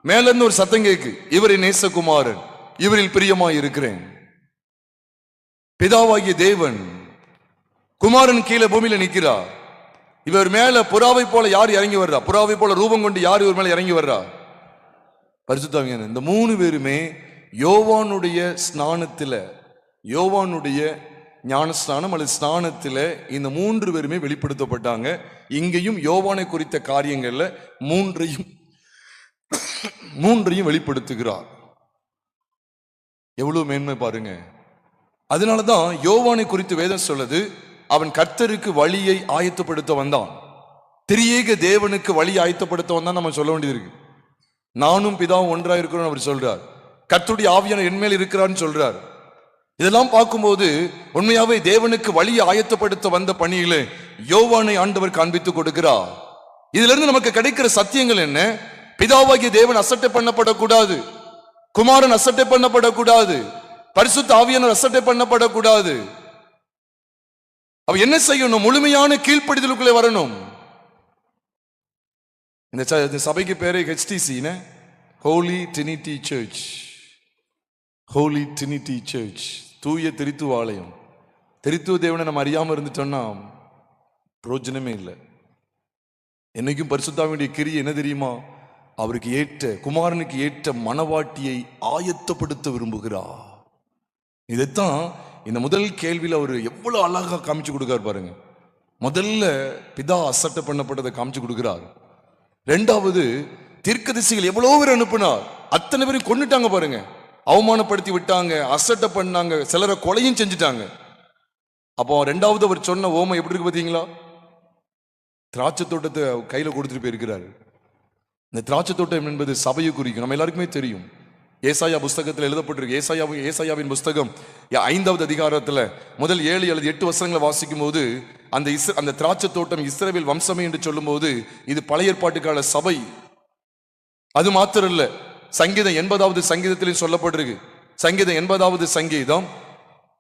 மேல இருந்து ஒரு சத்தம் கேக்கு, இவரின் நேசகுமாரன், இவரில் பிரியமாய் இருக்கிறேன். பிதாவாகிய தேவன் குமாரன் கீழே பூமியில நிற்கிறார். இவர் மேல புறாவை போல யார் இறங்கி வர்றா? புறாவை போல ரூபம் கொண்டு யார் இவர் மேல இறங்கி வர்றா? பரிசுத்த ஆவியானவர். இந்த 3 பேருமே யோவானுடைய ஸ்நானத்துல, யோவானுடைய ஞானஸ்நானம் அல்லது ஸ்நானத்துல இந்த 3 பேருமே வெளிப்படுத்தப்பட்டாங்க. இங்கேயும் யோவானை குறித்த காரியங்கள்ல மூன்றையும் வெளிப்படுத்துகிறார். எவ்வளவு மேன்மை பாருங்க. அதனாலதான் யோவானை குறித்து வேதம் சொல்லுது, அவன் கர்த்தருக்கு வழியை ஆயத்தப்படுத்த வந்தான். திரியேக தேவனுக்கு வழி ஆயத்தப்படுத்த வந்தான் நம்ம சொல்ல வேண்டியது இருக்கு. நானும் பிதாவும் ஒன்றா இருக்கிறோம் அவர் சொல்றார். கர்த்தருடைய ஆவியானவர் என்மேல் இருக்கிறான்னு சொல்றார். இதெல்லாம் பார்க்கும்போது உண்மையாவே தேவனுக்கு வழியை ஆயத்தப்படுத்த வந்த பணியிலே யோவானை ஆண்டவர் காண்பித்து கொடுக்கிறார். இதுல இருந்து நமக்கு கிடைக்கிற சத்தியங்கள் என்ன? பிதாவாகிய தேவன் அசட்டை பண்ணப்படக்கூடாது, குமாரன் அசட்டை பண்ணப்படக்கூடாது, பரிசுத்த ஆவியானவர் அசட்டை பண்ணப்படக்கூடாது. அவ என்ன செய்யணும்? முழுமையான கீழ்ப்படிதலுக்குள்ளே வரணும். இந்த சபைக்கு பேரு HTC, holy trinity church. Holy trinity church, தூய திரித்துவ ஆலயம். திரித்துவ தேவனை நம்ம அறியாம இருந்துட்டோம்னா பிரயோஜனமே இல்லை. என்னைக்கும் பரிசுத்தாவினுடைய கிரியை என்ன தெரியுமா? அவருக்கு ஏற்ற, குமாரனுக்கு ஏற்ற மனவாட்டியை ஆயத்தப்படுத்த விரும்புகிறார். இதைத்தான் இந்த முதல் கேள்வியில் அவர் எவ்வளவு அழகா காமிச்சு கொடுக்காரு பாருங்க. முதல்ல பிதா அசட்டை பண்ணப்பட்டதை காமிச்சு கொடுக்கிறார். ரெண்டாவது, தீர்க்கதரிசிகள் எவ்வளவு பேர் அனுப்பினார், அத்தனை பேரும் கொன்னுட்டாங்க பாருங்க. அவமானப்படுத்தி விட்டாங்க, அசட்டை பண்ணாங்க, சிலரை கொலையும் செஞ்சுட்டாங்க. அப்போ ரெண்டாவது அவர் சொன்ன ஓமை எப்படி இருக்கு பாத்தீங்களா? திராட்சை தோட்டத்தை கையில கொடுத்துட்டு போயிருக்கிறாரு. இந்த திராட்சை தோட்டம் என்பது சபையை குறிக்கும், நம்ம எல்லாருக்குமே தெரியும். ஏசாயா புஸ்தகத்தில் எழுதப்பட்டிருக்கு. ஏசாயாவின் புஸ்தகம் 5வது அதிகாரத்துல முதல் 7 அல்லது 8 வசனங்களை வாசிக்கும் போது அந்த திராட்சை தோட்டம் இஸ்ரவேல் வம்சமே என்று சொல்லும் போது இது பழைய ஏற்பாட்டுக்கான சபை. அது மாத்திரம் இல்ல, சங்கீதம் 80வது சங்கீதத்திலும் சொல்லப்பட்டிருக்கு. சங்கீதம் 80வது சங்கீதம்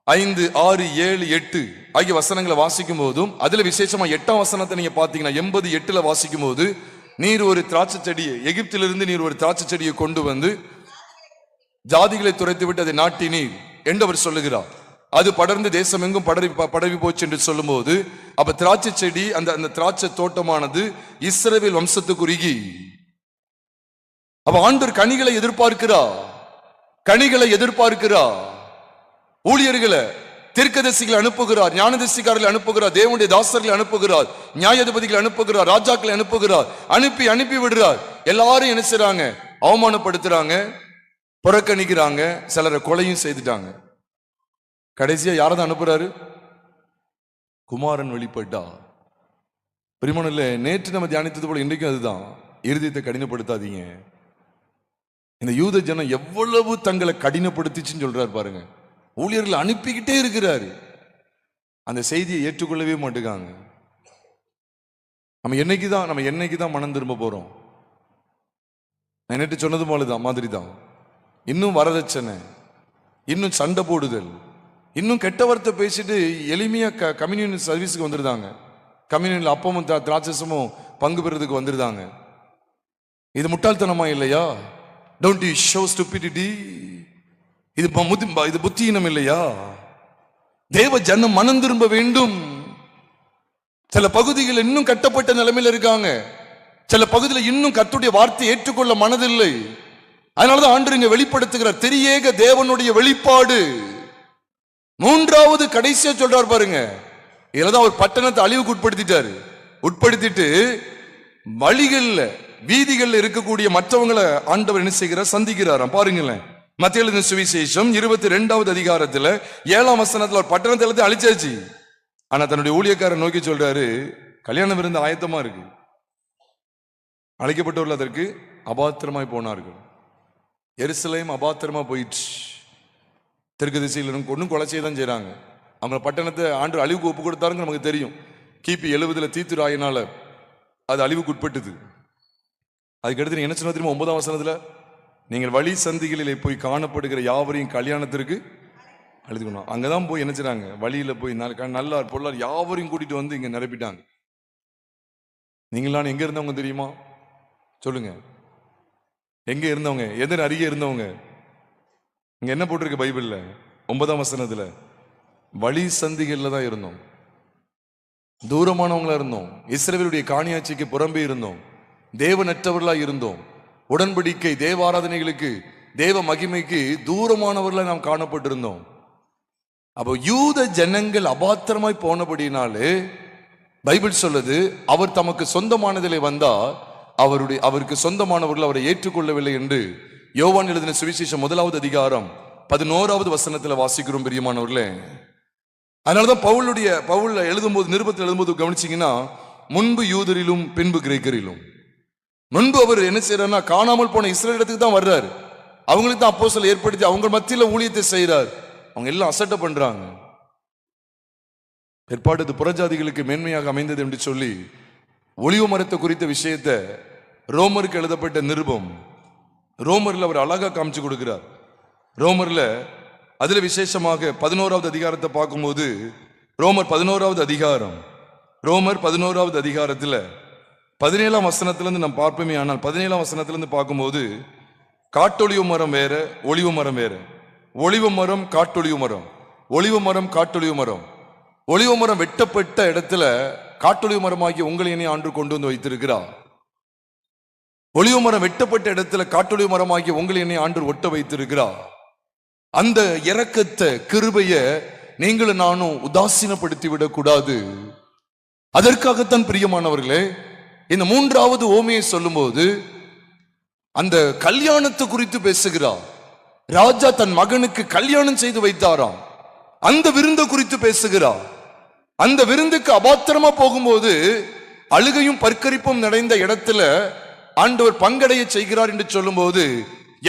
5, 6, 7, 8 ஆகிய வசனங்களை வாசிக்கும் போதும் அதுல விசேஷமா 8ஆம் வசனத்தை நீங்க பாத்தீங்கன்னா 80:8 வாசிக்கும் போது, நீர் ஒரு திராட்சை செடியை, எகிப்திலிருந்து நீர் ஒரு திராட்சை செடியை கொண்டு வந்து ஜாதிகளை துரைத்து விட்டு அதை நாட்டினீர் என்று அவர் சொல்லுகிறார். அது படர்ந்து தேசம் எங்கும் படவி போச்சு என்று சொல்லும் போது, அப்ப திராட்சை செடி, அந்த திராட்சை தோட்டமானது இஸ்ரவேல் வம்சத்துக்குரிய. அப்ப ஆண்டவர் கனிகளை எதிர்பார்க்கிறார், கனிகளை எதிர்பார்க்கிறார். ஊழியர்களை, தீர்க்கதரிசிகளை அனுப்புகிறார், ஞானதரிசிக்காரர்களை அனுப்புகிறார், தேவனுடைய தாசர்களை அனுப்புகிறார், நியாயாதிபதிகளை அனுப்புகிறார், ராஜாக்களை அனுப்புகிறார். அனுப்பி விடுறார். எல்லாரும் என்ன செய்றாங்க? அவமானப்படுத்துறாங்க, புறக்கணிக்கிறாங்க, சிலரை கொலையும் செய்துட்டாங்க. கடைசியா யாரதான் அனுப்புறாரு? குமாரன் வெளிப்பட்டா. பிரியமானவர்களே, நேற்று நம்ம தியானித்தது போல இன்றைக்கும் அதுதான். இருதயத்தை கடினப்படுத்தாதீங்க. இந்த யூத ஜனம் எவ்வளவு தங்களை கடினப்படுத்திச்சுன்னு சொல்றாரு பாருங்க. ஊழியர்களை அனுப்பிக்கிட்டே இருக்கிறாரு, அந்த செய்தியை ஏற்றுக்கொள்ளவே மாட்டேங்காங்க. நம்ம என்னைக்குதான் மனம் திரும்ப போறோம்? நான் நேற்று சொன்னது போலதான் மாதிரி தான். இன்னும் வரதட்சணை, இன்னும் சண்டை போடுதல், இன்னும் கெட்ட வார்த்தை பேசிட்டு எளிமையா கம்யூனியன் சர்வீஸுக்கு வந்துருந்தாங்க. கம்யூனியன்ல அப்பமும் திராட்சசமும் பங்கு பெறதுக்கு வந்துருந்தாங்க. இது முட்டாள்தனமா இல்லையா? Don't you show stupidity? இது புத்தியினம் இல்லையா? தேவ ஜனம் மனம் திரும்ப வேண்டும். சில பகுதிகள் இன்னும் கட்டப்பட்ட நிலைமையில இருக்காங்க. சில பகுதியில் இன்னும் கர்த்தருடைய வார்த்தையை ஏற்றுக்கொள்ள மனதில்லை. அதனாலதான் ஆண்டவர் இங்க வெளிப்படுத்துகிறார், திரியேக தேவனுடைய வெளிப்பாடு. மூன்றாவது கடைசியா சொல்றார் பாருங்க. இதுலதான் ஒரு பட்டணத்தை அழிவுக்கு உட்படுத்திட்டு வழிகள்ல, வீதிகள்ல இருக்கக்கூடிய மற்றவங்களை ஆண்டவர் என்ன செய்கிறார்? சந்திக்கிறாராம். பாருங்களேன், மத்தேயு எழுதின சுவிசேஷம் 22வது அதிகாரத்துல 7ஆம் வசனத்துல ஒரு பட்டணத்தை எல்லாத்தையும் அழிச்சாச்சு. ஆனா தன்னுடைய ஊழியக்காரர் நோக்கி சொல்றாரு, கல்யாணம் விருந்து ஆயத்தமா இருக்கு. அழைக்கப்பட்டவர்கள் அதற்கு அபாத்திரமாய் போனார்கள். எருசலேம் அபாத்திரமா போயிடுச்சு. தெற்கு திசையில் ஒன்றும் கொலை செய்ய தான் செய்யறாங்க. அவங்க பட்டணத்தை ஆண்டவர் அழிவுக்கு ஒப்பு கொடுத்தாருங்க நமக்கு தெரியும். கிபி 70 தீத்துராயினால அது அழிவுக்கு உட்பட்டது. அதுக்கடுத்து என்ன சொன்ன தெரியுமா? 9ஆம் வசனத்துல, நீங்கள் வழி சந்திகளிலே போய் காணப்படுகிற யாவரையும் கல்யாணத்திற்கு அழுதுக்கணும். அங்கதான் போய் என்ன செய்றாங்க? வழியில போய் நல்லார் பொருளார் யாவரையும் கூட்டிட்டு வந்து இங்க நிரப்பிட்டாங்க. நீங்களாம் எங்க இருந்தவங்க தெரியுமா? சொல்லுங்க, எங்க இருந்தவங்க? எதிர் அருகே இருந்தவங்க? இங்க என்ன போட்டிருக்கு பைபிள்ல? 9ஆம் வசனத்துல, வழி சந்திகள்ல தான் இருந்தோம், தூரமானவங்களா இருந்தோம், இஸ்ரவேலுடைய காணியாட்சிக்கு புறம்பே இருந்தோம், தேவனற்றவர்களா இருந்தோம், உடன்படிக்கை தேவ ஆராதனைகளுக்கு தேவ மகிமைக்கு தூரமானவர்களா நாம் காணப்பட்டிருந்தோம். அப்போ யூத ஜனங்கள் அபாத்திரமாய் போனபடினாலே பைபிள் சொல்லுது, அவர் தமக்கு சொந்தமானதிலே வந்தா அவருக்கு சொந்தமானவர்கள் அவரை ஏற்றுக்கொள்ளவில்லை என்று யோவான் எழுதின சுவிசேஷம் 1வது அதிகாரம் 11வது வசனத்துல வாசிக்கிறோம் பிரியமானவர்களே. அதனாலதான் பவுல் எழுதும்போது, நிருபத்தில் எழுதும்போது கவனிச்சீங்கன்னா, முன்பு யூதரிலும் பின்பு கிரேக்கரிலும். முன்பு அவர் என்ன செய்யறாருன்னா, காணாமல் போன இஸ்ரவேலுக்கு தான் வர்றாரு. அவங்களுக்கு தான் அப்போஸ்தலர் ஏற்படுத்தி அவங்க மத்தியில ஊழியத்தை செய்யறார். அவங்க எல்லாம் அசட்டை பண்றாங்க. பிற்பாடு புறஜாதிகளுக்கு மேன்மையாக அமைந்தது என்று சொல்லி ஒலிவ மரத்தை குறித்த விஷயத்தை ரோமருக்கு எழுதப்பட்ட நிருபம், ரோமர்ல அவர் அழகா காமிச்சு கொடுக்கிறார். ரோமர்ல அதுல விசேஷமாக 11வது அதிகாரத்தை பார்க்கும்போது, ரோமர் 11வது அதிகாரத்துல 17ஆம் வசனத்திலிருந்து நாம் பார்ப்போமே. ஆனால் 17ஆம் வசனத்திலிருந்து பார்க்கும்போது, காட்டொலிவு மரம் வேற, ஒலிவ மரம் வேற. ஒலிவ மரம் காட்டொலிவு மரம், ஒலிவ மரம் காட்டொலிவு மரம். ஒலிவ மரம் வெட்டப்பட்ட இடத்துல காட்டொலிவு மரமாகிய உங்களை என்னை ஆண்டு கொண்டு வந்து வைத்திருக்கிறார். ஒலிவ மரம் வெட்டப்பட்ட இடத்துல காட்டொலிவு மரமாகிய உங்களை என்னை ஆண்டு ஒட்ட வைத்திருக்கிறார். அந்த இரக்கத்தை, கிருபைய நீங்களும் நானும் உதாசீனப்படுத்தி விடக்கூடாது. அதற்காகத்தான் பிரியமானவர்களே, இந்த மூன்றாவது ஓமையை சொல்லும்போது அந்த கல்யாணத்தை குறித்து பேசுகிறார். ராஜா தன் மகனுக்கு கல்யாணம் செய்து வைத்தாராம். அந்த விருந்து குறித்து பேசுகிறார். அந்த விருந்துக்கு அபாத்திரமா போகும்போது அழுகையும் பற்கரிப்பும் நிறைந்த இடத்துல ஆண்டவர் பங்கடைய செய்கிறார் என்று சொல்லும்போது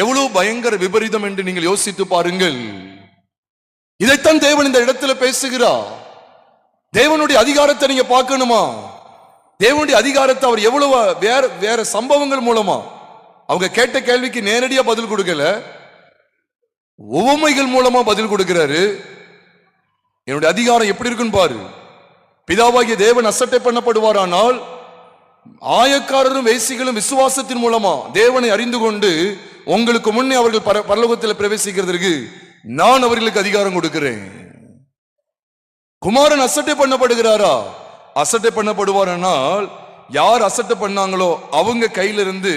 எவ்வளவு பயங்கர விபரீதம் என்று நீங்கள் யோசித்து பாருங்கள். இதைத்தான் தேவன் இந்த இடத்துல பேசுகிறார். தேவனுடைய அதிகாரத்தை நீங்க பார்க்கணுமா? தேவனுடைய அதிகாரத்தை அவர் எவ்வளவு வேற சம்பவங்கள் மூலமா, அவங்க கேட்ட கேள்விக்கு நேரடியா பதில் கொடுக்கல, உவமைகள் மூலமா பதில் கொடுக்கிறாரு. என்னுடைய அதிகாரம் எப்படி இருக்குன்னு பாரு. பிதாவாகிய தேவன் அசட்டை பண்ணப்படுவாரானால் ஆயக்காரரும் வேசிகளும் விசுவாசத்தின் மூலமா தேவனை அறிந்து கொண்டு உங்களுக்கு முன்னே அவர்கள் பரலோகத்தில் பிரவேசிக்கிறதற்கு நான் அவர்களுக்கு அதிகாரம் கொடுக்கிறேன். குமாரன் அசட்டை பண்ணப்படுகிறாரா? அசட்டை பண்ணப்படுவாரானால் யார் அசட்டை பண்ணாங்களோ அவங்க கையில இருந்து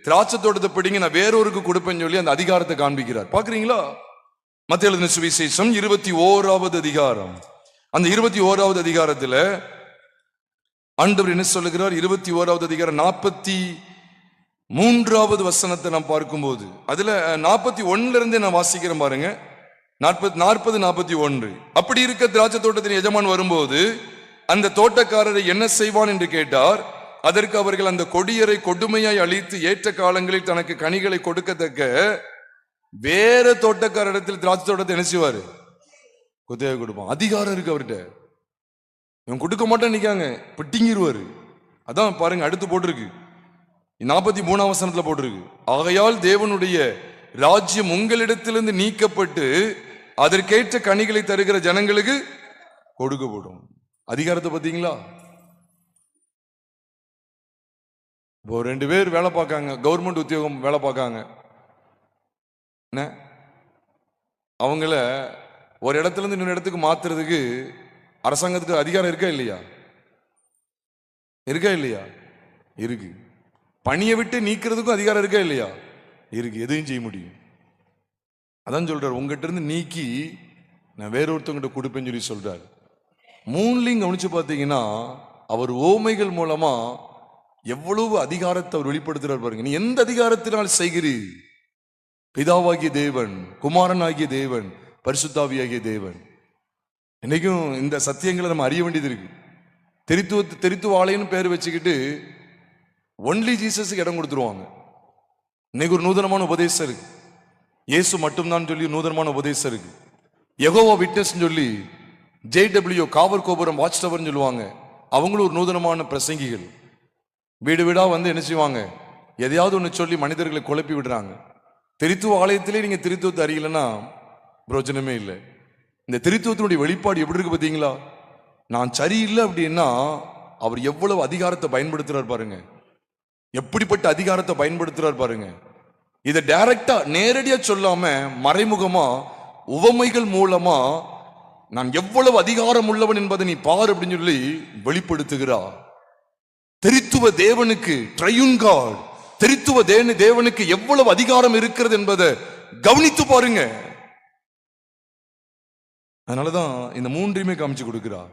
திராட்சை தோட்டத்தை பிடிங்க, நான் வேறொருக்கு கொடுப்பேன்னு சொல்லி அந்த அதிகாரத்தை காண்பிக்கிறார். பாக்குறீங்களா? மத்தேயு எழுதின சுவிசேஷம் 21வது அதிகாரம். அந்த 21வது அதிகாரத்துல ஆண்டவர் என்ன சொல்லுகிறார்? 21வது அதிகாரம் 43வது வசனத்தை நாம் பார்க்கும்போது அதுல 41ல இருந்தே நான் வாசிக்கிறேன் பாருங்க. 40-41. அப்படி இருக்க திராட்சை தோட்டத்தின் எஜமான் வரும்போது அந்த தோட்டக்காரரை என்ன செய்வான் என்று கேட்டார். அதற்கு அவர்கள் அந்த கொடியரை கொடுமையாய் அழித்து ஏற்ற காலங்களில் தனக்கு கனிகளை கொடுக்கத்தக்க வேற தோட்டக்காரிடத்தில் திராட்சை தோட்டத்தை என்ன செய்வாரு? குத்தகை கொடுப்பான். அதிகாரம் இருக்கு அவர்கிட்ட. இவன் கொடுக்க மாட்டேன்னு நிக்காங்க, பிட்டிங்கிருவாரு. அதான் பாருங்க அடுத்து போட்டிருக்கு 43ஆம் வசனத்துல போட்டிருக்கு. ஆகையால் தேவனுடைய ராஜ்யம் உங்களிடத்திலிருந்து நீக்கப்பட்டு அதற்கேற்ற கனிகளை தருகிற ஜனங்களுக்கு கொடுக்கப்படும். அதிகாரத்தை பார்த்தீங்களா? இப்போ 2 பேர் வேலை பார்க்காங்க, கவர்மெண்ட் உத்தியோகம் வேலை பார்க்காங்க. என்ன அவங்கள ஒரு இடத்துல இருந்து இன்னொரு இடத்துக்கு மாத்துறதுக்கு அரசாங்கத்துக்கு அதிகாரம் இருக்கா இல்லையா? இருக்கா இல்லையா? இருக்கு. பணியை விட்டு நீக்கிறதுக்கும் அதிகாரம் இருக்கா இல்லையா? இருக்கு. எதையும் செய்ய முடியும். அதான் சொல்றாரு, உங்ககிட்ட இருந்து நீக்கி நான் வேற ஒருத்தவங்கிட்ட கொடுப்பேன்னு சொல்லி சொல்றாரு. மூணுலையும் கவனிச்சு பார்த்தீங்கன்னா அவர் ஓமைகள் மூலமா எவ்வளவு அதிகாரத்தை அவர் வெளிப்படுத்துறார் பாருங்க. நீ எந்த அதிகாரத்தினால் செய்கிறீர்? பிதாவாகிய தேவன், குமாரன் ஆகிய தேவன், பரிசுத்தாவியாகிய தேவன். இன்னைக்கும் இந்த சத்தியங்களை நம்ம அறிய வேண்டியது இருக்கு. தெரித்துவ ஆலயம்னு பேர் வச்சுக்கிட்டு ஒன்லி ஜீசஸுக்கு இடம் கொடுத்துருவாங்க. இன்னைக்கு ஒரு நூதனமான உபதேசம் இருக்கு. இயேசு மட்டும்தான் சொல்லி நூதனமான உபதேசம் இருக்கு. யெகோவா விட்னஸ் சொல்லி JW காவல் கோபுரம் வாட்ச் டவர்னு சொல்லுவாங்க. அவங்களும் ஒரு நூதனமான பிரசங்கிகள். வீடு வீடா வந்து என்ன செய்வாங்க? எதையாவது ஒன்று சொல்லி மனிதர்களை குழப்பி விடுறாங்க. திருத்துவ ஆலயத்திலே நீங்க திருத்துவத்தை அறியலைன்னா பிரயோஜனமே இல்லை. இந்த திருத்துவத்தினுடைய வெளிப்பாடு எப்படி இருக்கு பார்த்தீங்களா? நான் சரியில்லை அப்படின்னா அவர் எவ்வளவு அதிகாரத்தை பயன்படுத்துறார் பாருங்க. எப்படிப்பட்ட அதிகாரத்தை பயன்படுத்துறார் பாருங்க. இதை டைரக்டா நேரடியா சொல்லாம மறைமுகமா உவமைகள் மூலமா நான் எவ்வளவு அதிகாரம் உள்ளவன் என்பதை நீ பார் அப்படின்னு சொல்லி வெளிப்படுத்துகிறார். திருத்துவ தேவனுக்கு, ட்ரையூன் காட், திருத்துவ தேவனுக்கு எவ்வளவு அதிகாரம் இருக்கிறது என்பதை கவனித்து பாருங்க. அதனாலதான் இந்த மூன்றையுமே காமிச்சு கொடுக்கிறார்.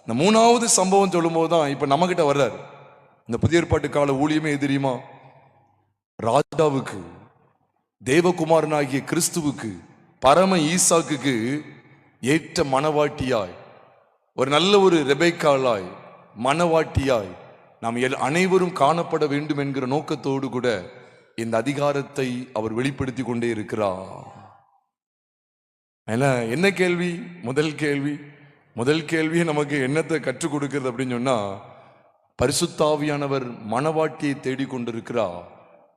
இந்த மூணாவது சம்பவம் சொல்லும் போதுதான் இப்ப நம்ம கிட்ட வர்றாரு. இந்த புதிய ஏற்பாட்டு கால ஊழியமே தெரியுமா? ராஜாவுக்கு, தேவகுமாரனாகிய கிறிஸ்துவுக்கு, பரம ஈசாக்குக்கு ஏற்ற மனவாட்டியாய், ஒரு நல்ல ஒரு ரெபேக்காளாய், மனவாட்டியாய் நாம் அனைவரும் காணப்பட வேண்டும் என்கிற நோக்கத்தோடு கூட இந்த அதிகாரத்தை அவர் வெளிப்படுத்தி கொண்டே இருக்கிறார். என்ன கேள்வி? முதல் கேள்வியை நமக்கு என்னத்தை கற்றுக் கொடுக்கிறது அப்படின்னு சொன்னா, பரிசுத்தாவியானவர் மனவாட்டியை தேடி கொண்டிருக்கிறார்.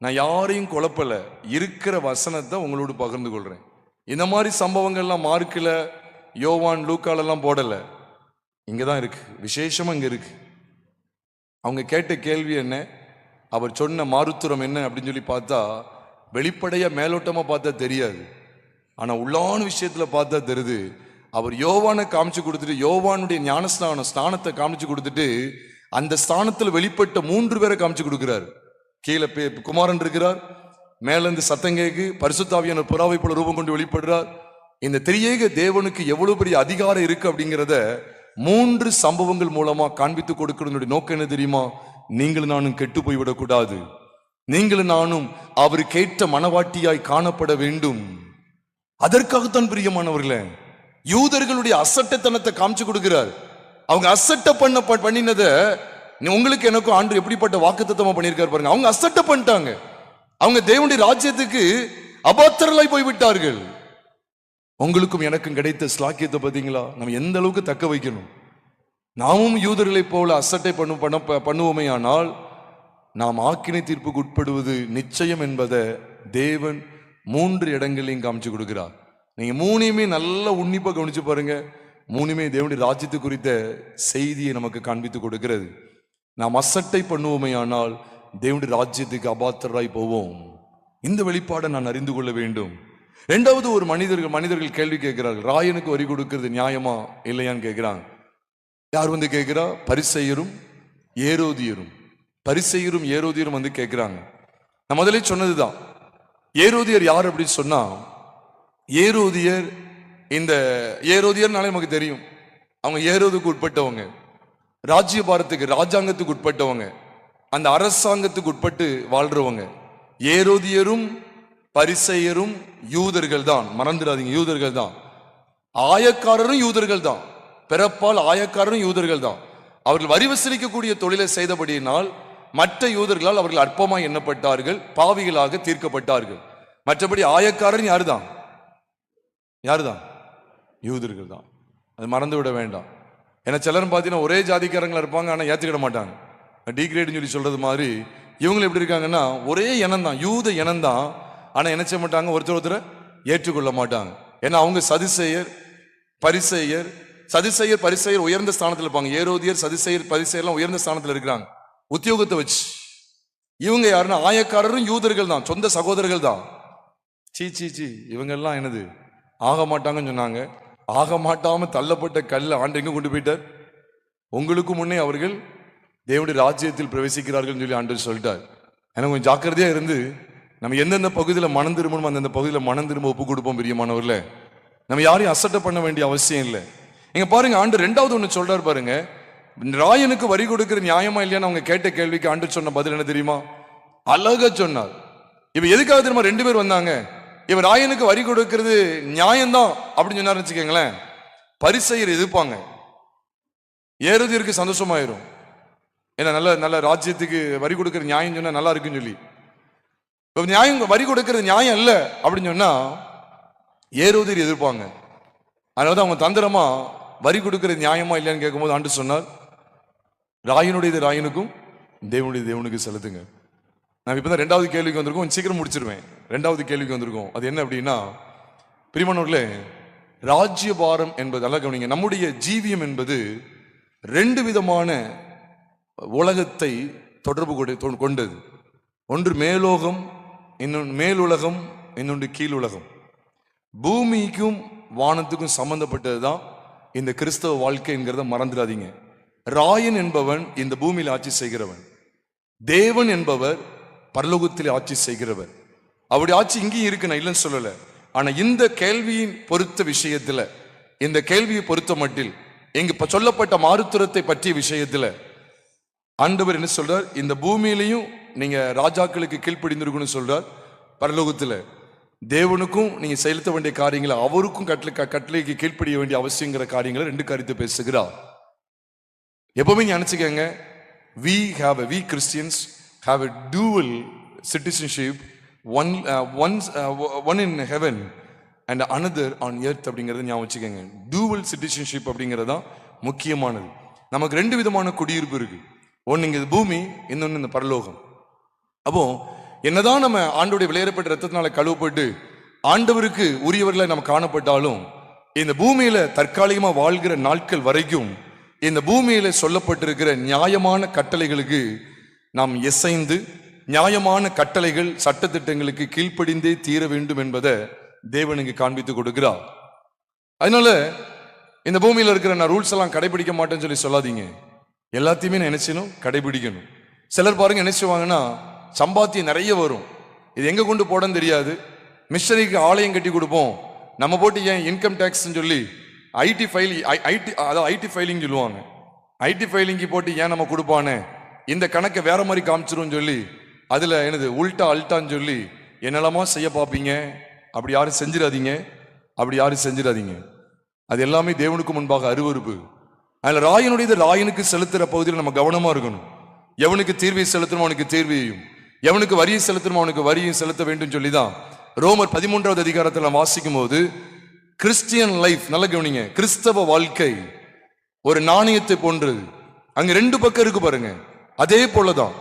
நான் யாரையும் குழப்பல, இருக்கிற வசனத்தை உங்களோடு பகிர்ந்து கொள்றேன். இந்த மாதிரி சம்பவங்கள்லாம் மார்க்கில், யோவான், லூக்காலெல்லாம் போடல. இங்கதான் இருக்கு, விசேஷமா இங்க இருக்கு. அவங்க கேட்ட கேள்வி என்ன, அவர் சொன்ன மாறுத்துரம் என்ன அப்படின்னு சொல்லி பார்த்தா வெளிப்படையா மேலோட்டமா பார்த்தா தெரியாது. ஆனா உள்ளான விஷயத்துல பார்த்தா தெரியுது. அவர் யோவானை காமிச்சு கொடுத்துட்டு, யோவானுடைய ஸ்நானத்தை காமிச்சு கொடுத்துட்டு அந்த ஸ்தானத்தில் வெளிப்பட்ட 3 பேரை காமிச்சு கொடுக்கிறார். கீழே குமாரன் இருக்கிறார், மேல இருந்து சத்தம் கேக்கு, பரிசுத்தாவியான புறாவை போல ரூபம் கொண்டு வெளிப்படுறார். இந்த திரியேக தேவனுக்கு எவ்வளவு பெரிய அதிகாரம் இருக்கு அப்படிங்கிறத 3 சம்பவங்கள் மூலமா காண்பித்து கொடுக்கிறதுடைய நோக்கம் என்ன தெரியுமா? நீங்களும் நானும் கெட்டு போய்விடக்கூடாது, நீங்களும் நானும் அவர் கேட்ட மனவாட்டியாய் காணப்பட வேண்டும். அதற்காகத்தான் பிரியமானவர்களே யூதர்களுடைய அசட்டத்தனத்தை காமிச்சு கொடுக்கிறார். அவங்க அசட்ட பண்ணினத உங்களுக்கு எனக்கும் ஆண்டு எப்படிப்பட்ட வாக்குத்தத்தமா பண்ணியிருக்காரு பாருங்க. அவங்க அசட்ட பண்ணிட்டாங்க, அவங்க தேவனுடைய ராஜ்யத்துக்கு அபாத்திரலாய் போய்விட்டார்கள். உங்களுக்கும் எனக்கும் கிடைத்த ஸ்லாக்கியத்தை பார்த்தீங்களா? நம்ம எந்த அளவுக்கு தக்க வைக்கணும். நாமும் யூதர்களை போல அசட்டை பண்ணுவோமே ஆனால் நாம் ஆக்கினை தீர்ப்புக்கு உட்படுவது நிச்சயம் என்பதை தேவன் 3 இடங்களையும் காமிச்சு கொடுக்கிறார். நீங்க 3யுமே நல்லா உன்னிப்பா கவனிச்சு பாருங்க. 3யுமே தேவனுடைய ராஜ்யத்து குறித்த செய்தியை நமக்கு காண்பித்து கொடுக்கிறது. நாம் அசட்டை பண்ணுவோமே ஆனால் தேவனுடைய ராஜ்யத்துக்கு அபாத்திரராய் போவோம். இந்த வெளிப்பாடை நான் அறிந்து கொள்ள வேண்டும். 2வது, ஒரு மனிதர்கள் கேள்வி கேட்கிறார்கள், ராயனுக்கு வரி கொடுக்கிறது நியாயமா இல்லையான்னு கேட்கிறாங்க. யார் வந்து கேட்கிறா? பரிசேயரும் ஏரோதியரும். பரிசேயரும் ஏரோதியரும் வந்து கேட்கிறாங்க. நான் முதலே சொன்னதுதான். ஏரோதியர் யார் அப்படின்னு சொன்னா, ஏரோதியர் இந்த ஏரோதியர்னாலே நமக்கு தெரியும், அவங்க ஏரோதுக்கு உட்பட்டவங்க, ராஜ்யபாரத்துக்கு ராஜாங்கத்துக்கு உட்பட்டவங்க, அந்த அரசாங்கத்துக்கு உட்பட்டு வாழ்றவங்க. ஏரோதியரும் பரிசேயரும் யூதர்கள் தான், மறந்துடாதீங்க, யூதர்கள் தான். ஆயக்காரரும் யூதர்கள் தான், பிறப்பால் ஆயக்காரரும் யூதர்கள் தான். அவர்கள் வரி வசூலிக்கக்கூடிய தொழிலை செய்தபடியினால் மற்ற யூதர்களால் அவர்கள் அற்பமாய் எண்ணப்பட்டார்கள், பாவிகளாக தீர்க்கப்பட்டார்கள். மற்றபடி ஆயக்காரன் யாருதான்? யாருதான்? யூதர்கள் தான். அது மறந்து விட வேண்டாம். ஏன்னா சிலரும் பார்த்தீங்கன்னா ஒரே ஜாதிக்காரங்களா இருப்பாங்க, ஆனால் ஏற்றுக்கிட மாட்டாங்க. டிகிரேட்னு சொல்லி சொல்றது மாதிரி இவங்க எப்படி இருக்காங்கன்னா ஒரே இனம் தான், யூத இனம் தான், ஆனால் என்ன செய்ய மாட்டாங்க, ஒருத்தரை ஏற்றுக்கொள்ள மாட்டாங்க. ஏன்னா அவங்க சதுசேயர் பரிசேயர், சதுசேயர் பரிசேயர் உயர்ந்த ஸ்தானத்தில் இருப்பாங்க. ஏரோதியர் சதுசேயர் பரிசேயர்லாம் உயர்ந்த ஸ்தானத்தில் இருக்கிறாங்க உத்தியோகத்தை வச்சு. இவங்க யாருன்னா ஆயக்காரரும் யூதர்கள் தான், சொந்த சகோதரர்கள் தான். சீ இவங்கெல்லாம் என்னது ஆக மாட்டாங்கன்னு சொன்னாங்க. ஆக மாட்டாம தள்ளப்பட்ட கல்ல ஆண்டு எங்க கொண்டு போயிட்டார்? உங்களுக்கு முன்னே அவர்கள் தேவனுடைய ராஜ்யத்தில் பிரவேசிக்கிறார்கள் சொல்லி ஆண்டு சொல்லிட்டார். எனக்கு கொஞ்சம் ஜாக்கிரதையா இருந்து நம்ம எந்தெந்த பகுதியில் மனம் திரும்பணும் அந்தந்த பகுதியில் மனம் திரும்ப ஒப்பு கொடுப்போம். பிரியமானவர்கள, நம்ம யாரையும் அசட்டை பண்ண வேண்டிய அவசியம் இல்லை. இங்க பாருங்க, ஆண்டு 2வது ஒண்ணு சொல்றாரு பாருங்க. ராயனுக்கு வரி கொடுக்கிற நியாயமா இல்லையான்னு அவங்க கேட்ட கேள்விக்கு ஆண்டு சொன்ன பதில் என்ன தெரியுமா? அழகா சொன்னார். இவ எதுக்காக தெரியுமா 2 பேர் வந்தாங்க? இவர் ராயனுக்கு வரி கொடுக்கிறது நியாயம்தான் அப்படின்னு சொன்னார் வச்சுக்கோங்களேன், பரிசேயர் எதிர்ப்பாங்க, ஏரோதியருக்கு சந்தோஷமாயிரும். ஏன்னா நல்ல நல்ல ராஜ்யத்துக்கு வரி கொடுக்கிற நியாயம் சொன்னா நல்லா இருக்குன்னு சொல்லி, நியாயம் வரி கொடுக்கிறது நியாயம் இல்ல அப்படின்னு சொன்னா ஏரோதியர் எதிர்ப்பாங்க. அதனால அவங்க தந்திரமா வரி கொடுக்கிறது நியாயமா இல்லையான்னு கேட்கும்போது ஆண்டு சொன்னார், ராயனுடையது ராயனுக்கும் தேவனுடைய தேவனுக்கு செலுத்துங்க. நான் இப்பதான் 2வது கேள்விக்கு வந்திருக்கோம், சீக்கிரம் முடிச்சிருவேன். 2வது கேள்விக்கு வந்திருக்கோம். அது என்ன அப்படின்னா, பிரியமானவர்களே, ராஜ்யபாரம் என்பது அல்ல, கவனிங்க, நம்முடைய ஜீவியம் என்பது 2 விதமான உலகத்தை தொடர்பு கொண்டது. ஒன்று மேலோகம், இன்னொன்று மேலுலகம், இன்னொன்று கீழுலகம். பூமிக்கும் வானத்துக்கும் சம்பந்தப்பட்டது தான் இந்த கிறிஸ்தவ வாழ்க்கைங்கிறத மறந்துடாதீங்க. ராயன் என்பவன் இந்த பூமியில் ஆட்சி செய்கிறவன், தேவன் என்பவர் பரலோகத்தில் ஆட்சி செய்கிறவர். அவருடைய ஆட்சி இங்கேயும் இருக்கு, நான் இல்லைன்னு சொல்லல. ஆனா இந்த கேள்வியின் பொறுத்த விஷயத்துல, இந்த கேள்வியை பொறுத்த மட்டில் இங்கு சொல்லப்பட்ட மாறுத்துரத்தை பற்றிய விஷயத்துல ஆண்டவர் என்ன சொல்றார்? இந்த பூமியிலையும் நீங்க ராஜாக்களுக்கு கீழ்ப்படிந்திருக்குன்னு சொல்றார், பரலோகத்துல தேவனுக்கும் நீங்க செலுத்த வேண்டிய காரியங்களை அவருக்கும் கட்டளைக்கு கீழ்ப்படிய வேண்டிய அவசியங்கிற காரியங்களை 2 காரியத்தை பேசுகிறார். எப்பவுமே நினைச்சுக்கங்க, we Christians have a dual citizenship, one in heaven and another on earth அப்படிங்கறத ஞாபகம் வச்சுக்கோங்க. dual citizenship அப்படிங்கிறது தான் முக்கியமானது. நமக்கு 2 விதமான குடியிருப்பு இருக்கு. ஒன்னு இங்க பூமி, இன்னொன்னு இந்த பரலோகம். அப்போ என்னதான் நம்ம ஆண்டவருடைய விலையேறப்பட்ட ரத்தத்தினால கழுவப்பட்டு ஆண்டவருக்கு உரியவர்களை நம்ம காணப்பட்டாலும், இந்த பூமியில தற்காலிகமா வாழ்கிற நாட்கள் வரைக்கும் இந்த பூமியில சொல்லப்பட்டிருக்கிற நியாயமான கட்டளைகளுக்கு நாம் இசைந்து, நியாயமான கட்டளைகள் சட்டத்திட்டங்களுக்கு கீழ்ப்படிந்தே தீர வேண்டும் என்பதை தேவனுக்கு காண்பித்து கொடுக்கிறார். அதனால இந்த பூமியில இருக்கிற நான் ரூல்ஸ் எல்லாம் கடைபிடிக்க மாட்டேன்னு சொல்லி சொல்லாதீங்க. எல்லாத்தையுமே நான் நினைச்சணும் கடைபிடிக்கணும். சிலர் பாருங்க நினைச்சுவாங்கன்னா, சம்பாத்தியம் நிறைய வரும், இது எங்க கொண்டு போடன்னு தெரியாது, மிஷனரிக்கு ஆலயம் கட்டி கொடுப்போம், நம்ம போட்டு ஏன் இன்கம் டேக்ஸ் சொல்லி ஐடி ஃபைல் அதாவது ஐடி ஃபைலிங் சொல்லுவாங்க. ஐடி ஃபைலிங்கு போட்டு ஏன் நம்ம கொடுப்பானே, இந்த கணக்கை வேற மாதிரி காமிச்சிரும் சொல்லி அதுல என்னது உல்டா அல்டான்னு சொல்லி என்னெல்லாமா செய்ய பார்ப்பீங்க. அப்படி யாரும் செஞ்சிடாதீங்க, அப்படி யாரும் செஞ்சிடாதீங்க. அது எல்லாமே தேவனுக்கு முன்பாக அருவருப்பு. அதில் ராயனுடையது ராயனுக்கு செலுத்துற பகுதியில் நம்ம கவனமா இருக்கணும். எவனுக்கு தீர்வை செலுத்தணும் அவனுக்கு தீர்வையும், எவனுக்கு வரியை செலுத்தணும் அவனுக்கு வரியும் செலுத்த வேண்டும் சொல்லிதான் ரோமர் 13வது அதிகாரத்தில் வாசிக்கும் போது கிறிஸ்டியன் லைஃப், நல்ல கவனிங்க, கிறிஸ்தவ வாழ்க்கை ஒரு நாணயத்தை போன்றது. அங்க 2 பக்கம் இருக்கு பாருங்க. அதே போலதான்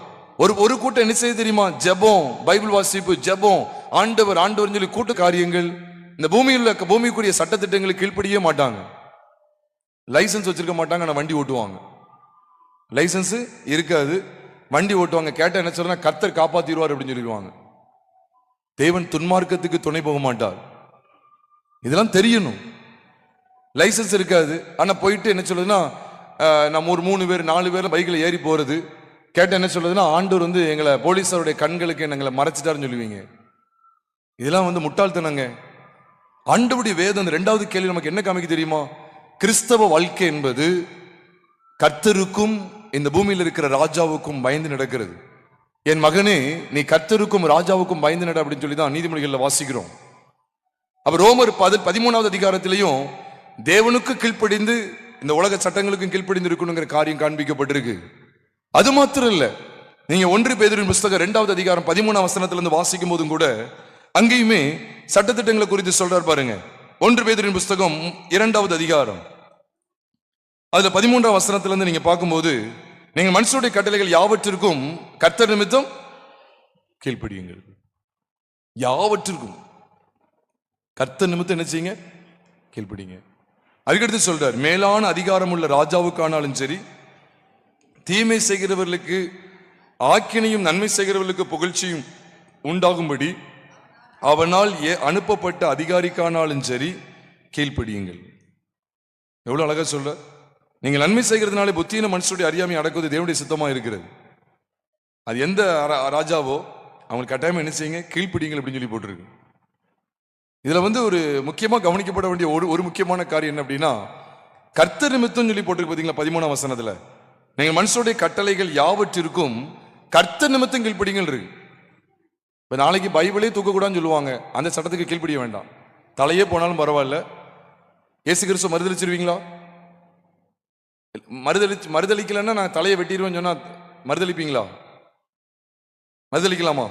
ஒரு கூட்டம் என்ன செய்ய தெரியுமா, ஜெபம், பைபிள் வாசிப்பு, ஜெபம், ஆண்டவர் ஆண்டவர் சொல்லி கூட்ட காரியங்கள். இந்த பூமிக்குரிய சட்டத்திட்டங்களுக்கு கீழ்ப்படியே மாட்டாங்க. லைசன்ஸ் வச்சிருக்க மாட்டாங்க, ஆனா வண்டி ஓட்டுவாங்க. லைசன்ஸ் இருக்காது, வண்டி ஓட்டுவாங்க. கேட்ட என்ன சொல்றா, கர்த்தர் காப்பாத்திடுவார் அப்படின்னு சொல்லிடுவாங்க. தேவன் துன்மார்க்கத்துக்கு துணை போக மாட்டார். இதெல்லாம் தெரியணும். லைசன்ஸ் இருக்காது, ஆனா போயிட்டு என்ன சொல்றதுன்னா, நம்ம ஒரு 3 பேர் 4 பேர் பைக்கில் ஏறி போறது. கேட்ட என்ன சொல்றதுன்னா, ஆண்டவர் எங்களை போலீஸாருடைய கண்களுக்கு எங்களை மறைச்சிட்டாருன்னு சொல்லுவீங்க. இதெல்லாம் முட்டாள்தனங்க. ஆண்டவருடைய வேதம் அந்த 2வது கேள்வி நமக்கு என்ன காமிக்க தெரியுமா, கிறிஸ்தவ வாழ்க்கை என்பது கர்த்தருக்கும் இந்த பூமியில் இருக்கிற ராஜாவுக்கும் பயந்து நடக்கிறது. என் மகனே, நீ கர்த்தருக்கும் ராஜாவுக்கும் பயந்து நட அப்படின்னு சொல்லி தான் நீதிமொழிகளில் வாசிக்கிறோம். அப்ப ரோமர் 13வது அதிகாரத்திலையும் தேவனுக்கு கீழ்ப்படிந்து இந்த உலக சட்டங்களுக்கும் கீழ்ப்படிந்து இருக்கணுங்கிற காரியம் காண்பிக்கப்பட்டிருக்கு. அது மாத்திரம் இல்ல, நீங்க 1 பேதுருவின் புஸ்தகம் 2வது அதிகாரம் 13ஆம் வசனத்திலிருந்து வாசிக்கும் போதும் கூட அங்கேயுமே சட்டத்திட்டங்களை குறித்து சொல்றார் பாருங்க. 1 பேதுருவின் புஸ்தகம் 2வது அதிகாரம் அதுல 13ஆம் வசனத்திலிருந்து நீங்க பார்க்கும்போது, நீங்கள் மனுஷனுடைய கட்டளைகள் யாவற்றிற்கும் கர்த்தர் நிமித்தம் கீழ்ப்படியுங்கள். யாவற்றிற்கும் கர்த்தர் நிமித்தம் என்ன செய்யுங்க, கீழ்ப்படிங்க. அதுக்கடுத்து சொல்றார், மேலான அதிகாரம் உள்ள ராஜாவுக்கானாலும் சரி, தீமை செய்கிறவர்களுக்கு ஆக்கினையும் நன்மை செய்கிறவர்களுக்கு புகழ்ச்சியும் உண்டாகும்படி அவனால் அனுப்பப்பட்ட அதிகாரிக்கானாலும் சரி கீழ்ப்படியுங்கள். எவ்வளவு அழகா சொல்ற. நீங்கள் நன்மை செய்கிறதுனாலே புத்தியின மனுஷனுடைய அறியாமை அடக்குவது தேவனுடைய சித்தமா இருக்கிறது. அது எந்த ராஜாவோ அவங்களுக்கு கட்டாயமா என்ன செய்யுங்க, கீழ்ப்படியுங்கள் அப்படின்னு சொல்லி போட்டிருக்கு. இதுல ஒரு முக்கியமா கவனிக்கப்பட வேண்டிய ஒரு முக்கியமான காரியம் என்ன அப்படின்னா, கர்த்தர் நிமித்தம் சொல்லி போட்டிருக்கு பாத்தீங்களா 13ஆம் வசனத்துல. நீங்கள் மனுஷனுடைய கட்டளைகள் யாவற்றிற்கும் கர்த்தர் நிமித்தம் கீழ்ப்படியுங்கள் இருக்கு. இப்ப நாளைக்கு பைபிளே தூக்கக்கூடாதுன்னு சொல்லுவாங்க, அந்த சட்டத்துக்கு கீழ்ப்படிய வேண்டாம். தலையே போனாலும் பரவாயில்ல. இயேசு கிறிஸ்துவ மறுதளிச்சிருவீங்களா? மறுதளிக்கலன்னா நான் தலையை வெட்டிடுவேன்னு சொன்னா மறுதளிப்பீங்களா? மறுதளிக்கலாமா?